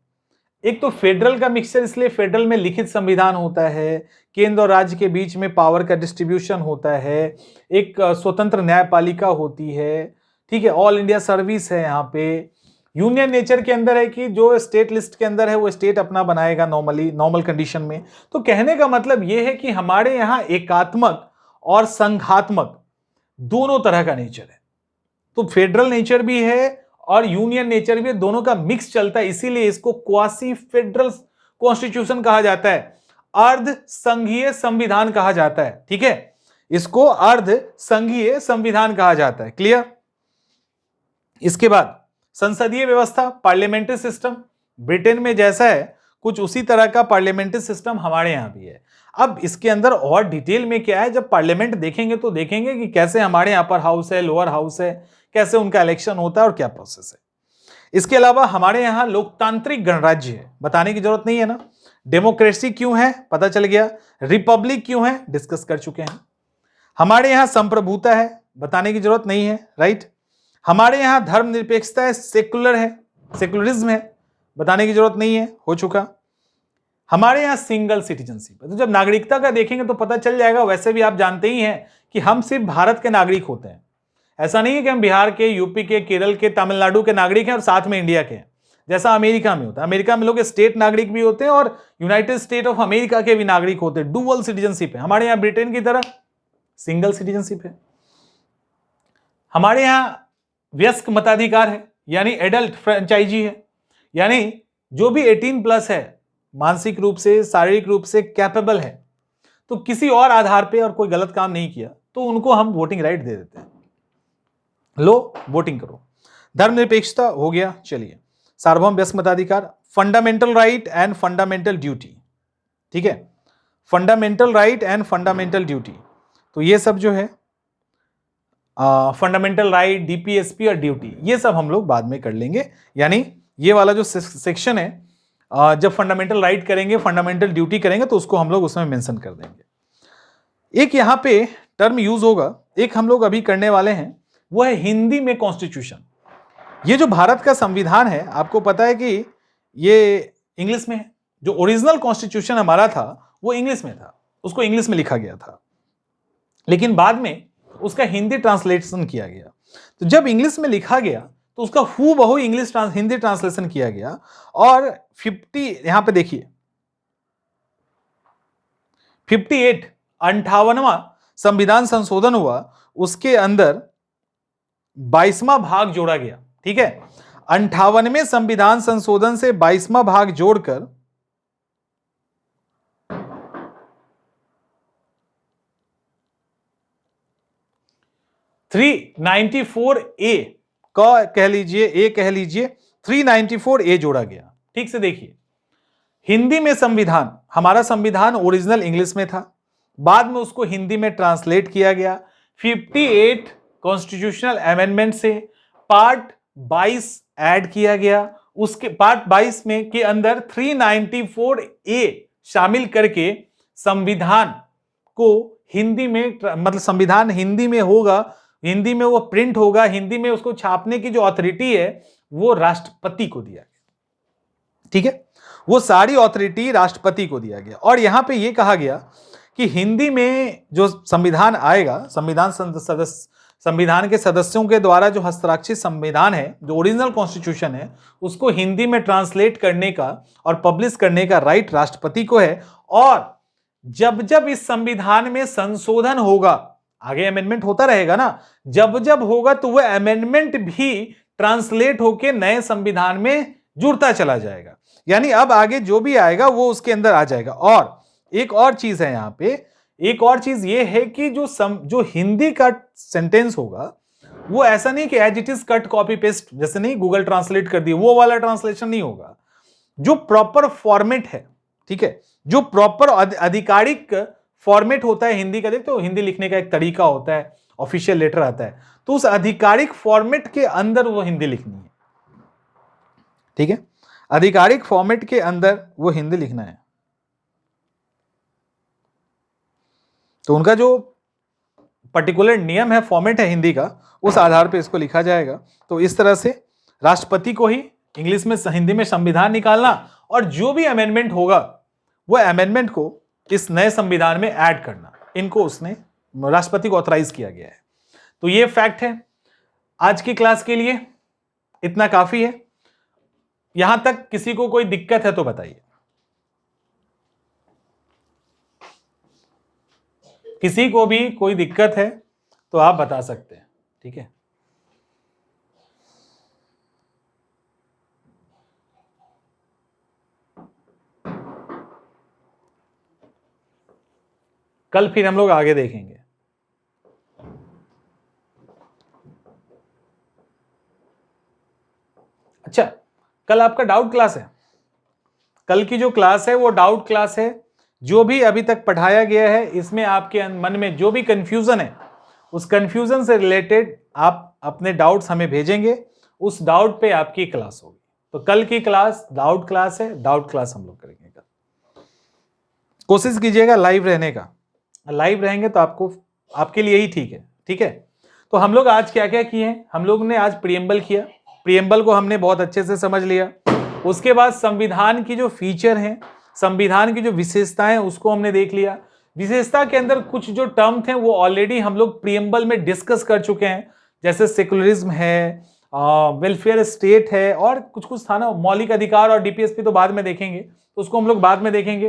एक तो फेडरल का मिक्सचर, इसलिए फेडरल में लिखित संविधान होता है, केंद्र और राज्य के बीच में पावर का डिस्ट्रीब्यूशन होता है, एक स्वतंत्र न्यायपालिका होती है, ठीक है, ऑल इंडिया सर्विस है। यहाँ पे यूनियन नेचर के अंदर है कि जो स्टेट लिस्ट के अंदर है वो स्टेट अपना बनाएगा नॉर्मल कंडीशन में। तो कहने का मतलब यह है कि हमारे यहाँ एकात्मक और संघात्मक दोनों तरह का नेचर है, तो फेडरल नेचर भी है और यूनियन नेचर भी, दोनों का मिक्स चलता है, इसीलिए इसको क्वासी फेडरल कॉन्स्टिट्यूशन कहा जाता है, अर्ध संघीय संविधान कहा जाता है, ठीक है, इसको अर्ध संघीय संविधान कहा जाता है। क्लियर। इसके बाद संसदीय व्यवस्था, पार्लियामेंट्री सिस्टम, ब्रिटेन में जैसा है कुछ उसी तरह का पार्लियामेंट्री सिस्टम हमारे यहां भी है। अब इसके अंदर और डिटेल में क्या है, जब पार्लियामेंट देखेंगे तो देखेंगे कि कैसे हमारे यहां पर हाउस है, लोअर हाउस है, कैसे उनका इलेक्शन होता है और क्या प्रोसेस है। इसके अलावा हमारे यहां लोकतांत्रिक गणराज्य है, बताने की जरूरत नहीं है ना। डेमोक्रेसी क्यों है, पता चल गया। रिपब्लिक क्यों है, डिस्कस कर चुके हैं। हमारे यहां संप्रभुता है, बताने की जरूरत नहीं है, राइट। हमारे यहां धर्मनिरपेक्षता है, सेकुलर है, सेकुलरिज्म है, बताने की जरूरत नहीं है, हो चुका। हमारे यहां सिंगल सिटीजनशिप है, तो जब नागरिकता का देखेंगे तो पता चल जाएगा। वैसे भी आप जानते ही हैं कि हम सिर्फ भारत के नागरिक होते हैं, ऐसा नहीं है कि हम बिहार के, यूपी के, केरल के, तमिलनाडु के नागरिक हैं और साथ में इंडिया के हैं। जैसा अमेरिका में होता है। अमेरिका में लोग स्टेट नागरिक भी होते हैं और यूनाइटेड स्टेट ऑफ अमेरिका के भी नागरिक होते हैं, डुअल सिटीजनशिप है। हमारे यहाँ ब्रिटेन की तरह सिंगल सिटीजनशिप है। हमारे यहाँ वयस्क मताधिकार है, यानी एडल्ट फ्रेंचाइजी है, यानी जो भी 18+ है, मानसिक रूप से शारीरिक रूप से कैपेबल है, तो किसी और आधार पे और कोई गलत काम नहीं किया तो उनको हम वोटिंग राइट दे देते हैं, लो वोटिंग करो। धर्मनिरपेक्षता हो गया। चलिए, सार्वभौम वयस्क मताधिकार, fundamental right and fundamental duty, ठीक है, fundamental right and fundamental duty. तो ये सब जो है फंडामेंटल राइट, डीपीएसपी और ड्यूटी, ये सब हम लोग बाद में कर लेंगे। यानी ये वाला जो सेक्शन है, जब फंडामेंटल राइट करेंगे, फंडामेंटल ड्यूटी करेंगे, तो उसको हम लोग उसमें मेंशन कर देंगे। एक यहां पे टर्म यूज होगा, एक हम लोग अभी करने वाले हैं, वो है हिंदी में कॉन्स्टिट्यूशन। ये जो भारत का संविधान है, आपको पता है कि ये इंग्लिश में है। जो ओरिजिनल कॉन्स्टिट्यूशन हमारा था वो इंग्लिश में था, उसको इंग्लिश में लिखा गया था, लेकिन बाद में उसका हिंदी ट्रांसलेशन किया गया। तो जब इंग्लिश में लिखा गया तो उसका हूबहू हिंदी ट्रांसलेशन किया गया और यहां पे देखिए 58वां संविधान संशोधन हुआ, उसके अंदर 22वां भाग जोड़ा गया। ठीक है, 58वें संविधान संशोधन से 22वां भाग जोड़कर 394A का कह लीजिए 394A जोड़ा गया। ठीक से देखिए, हिंदी में संविधान, हमारा संविधान ओरिजिनल इंग्लिश में था, बाद में उसको हिंदी में ट्रांसलेट किया गया। 58 कॉन्स्टिट्यूशनल अमेंडमेंट से पार्ट 22 ऐड किया गया। उसके पार्ट 22 में के अंदर 394A शामिल करके संविधान को हिंदी में, मतलब संविधान हिंदी में होगा, हिंदी में वो प्रिंट होगा, हिंदी में उसको छापने की जो अथॉरिटी है वो राष्ट्रपति को दिया गया। ठीक है, वो सारी अथॉरिटी राष्ट्रपति को दिया गया। और यहां पे ये कहा गया कि हिंदी में जो संविधान आएगा, संविधान के सदस्यों के द्वारा जो हस्ताक्षरित संविधान है, जो ओरिजिनल कॉन्स्टिट्यूशन है, उसको हिंदी में ट्रांसलेट करने का और पब्लिश करने का राइट राष्ट्रपति को है। और जब जब इस संविधान में संशोधन होगा, आगे अमेंडमेंट होता रहेगा ना, जब जब होगा तो वह अमेंडमेंट भी ट्रांसलेट होके नए संविधान में जुड़ता चला जाएगा। यानी अब आगे जो भी आएगा वो उसके अंदर आ जाएगा। और एक और चीज है यहां पे, एक और चीज ये है कि जो हिंदी का सेंटेंस होगा वो ऐसा नहीं कि as it is cut copy paste, जैसे नहीं गूगल ट्रांसलेट कर दिया, वो वाला ट्रांसलेशन नहीं होगा। जो प्रॉपर फॉर्मेट है, ठीक है, जो प्रॉपर आधिकारिक फॉर्मेट होता है हिंदी का, देखते हो हिंदी लिखने का एक तरीका होता है, ऑफिशियल लेटर आता है, तो उस आधिकारिक फॉर्मेट के अंदर वो हिंदी लिखनी है। ठीक है, आधिकारिक फॉर्मेट के अंदर वो हिंदी लिखना है। तो उनका जो पर्टिकुलर नियम है, फॉर्मेट है हिंदी का, उस आधार पे इसको लिखा जाएगा। तो इस तरह से राष्ट्रपति को ही इंग्लिश में हिंदी में संविधान निकालना, और जो भी अमेंडमेंट होगा वो अमेंडमेंट को इस नए संविधान में ऐड करना, इनको उसने राष्ट्रपति को ऑथराइज किया गया है। तो ये फैक्ट है। आज की क्लास के लिए इतना काफी है। यहां तक किसी को कोई दिक्कत है तो बताइए। किसी को भी कोई दिक्कत है तो आप बता सकते हैं। ठीक है, कल फिर हम लोग आगे देखेंगे। अच्छा, कल आपका डाउट क्लास है। कल की जो क्लास है वो डाउट क्लास है। जो भी अभी तक पढ़ाया गया है, इसमें आपके मन में जो भी कंफ्यूजन है, उस कंफ्यूजन से रिलेटेड आप अपने डाउट्स हमें भेजेंगे, उस डाउट पे आपकी क्लास होगी। तो कल की क्लास डाउट क्लास है, डाउट क्लास हम लोग करेंगे कल। कोशिश कीजिएगा लाइव रहने का, लाइव रहेंगे तो आपके लिए ही ठीक है। ठीक है, तो हम लोग आज क्या क्या किए हैं? हम लोग ने आज प्रीएम्बल किया, प्रीएम्बल को हमने बहुत अच्छे से समझ लिया। उसके बाद संविधान की जो फीचर है, संविधान की जो विशेषताएं, उसको हमने देख लिया। विशेषता के अंदर कुछ जो टर्म थे वो ऑलरेडी हम लोग प्रीएम्बल में डिस्कस कर चुके हैं, जैसे सेकुलरिज्म है, वेलफेयर स्टेट है और कुछ कुछ था ना, मौलिक अधिकार और डीपीएसपी तो बाद में देखेंगे, तो उसको हम लोग बाद में देखेंगे।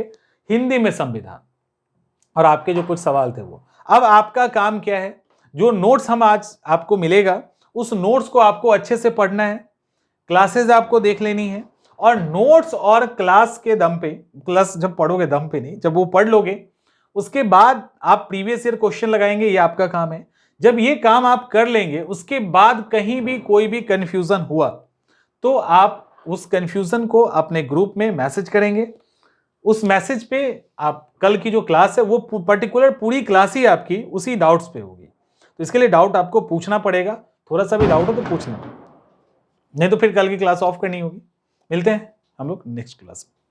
हिंदी में संविधान और आपके जो कुछ सवाल थे वो। अब आपका काम क्या है, जो नोट्स हम आज आपको मिलेगा उस नोट्स को आपको अच्छे से पढ़ना है, क्लासेस आपको देख लेनी है और नोट्स और क्लास के दम पे, क्लास जब पढ़ोगे दम पे नहीं, जब वो पढ़ लोगे उसके बाद आप प्रीवियस ईयर क्वेश्चन लगाएंगे, ये आपका काम है। जब ये काम आप कर लेंगे उसके बाद कहीं भी कोई भी कंफ्यूजन हुआ तो आप उस कंफ्यूजन को अपने ग्रुप में मैसेज करेंगे। उस मैसेज पे आप कल की जो क्लास है वो पर्टिकुलर पूरी क्लास ही आपकी उसी डाउट्स पे होगी। तो इसके लिए डाउट आपको पूछना पड़ेगा, थोड़ा सा भी डाउट हो तो पूछ लेना, नहीं तो फिर कल की क्लास ऑफ करनी होगी। मिलते हैं हम लोग नेक्स्ट क्लास में।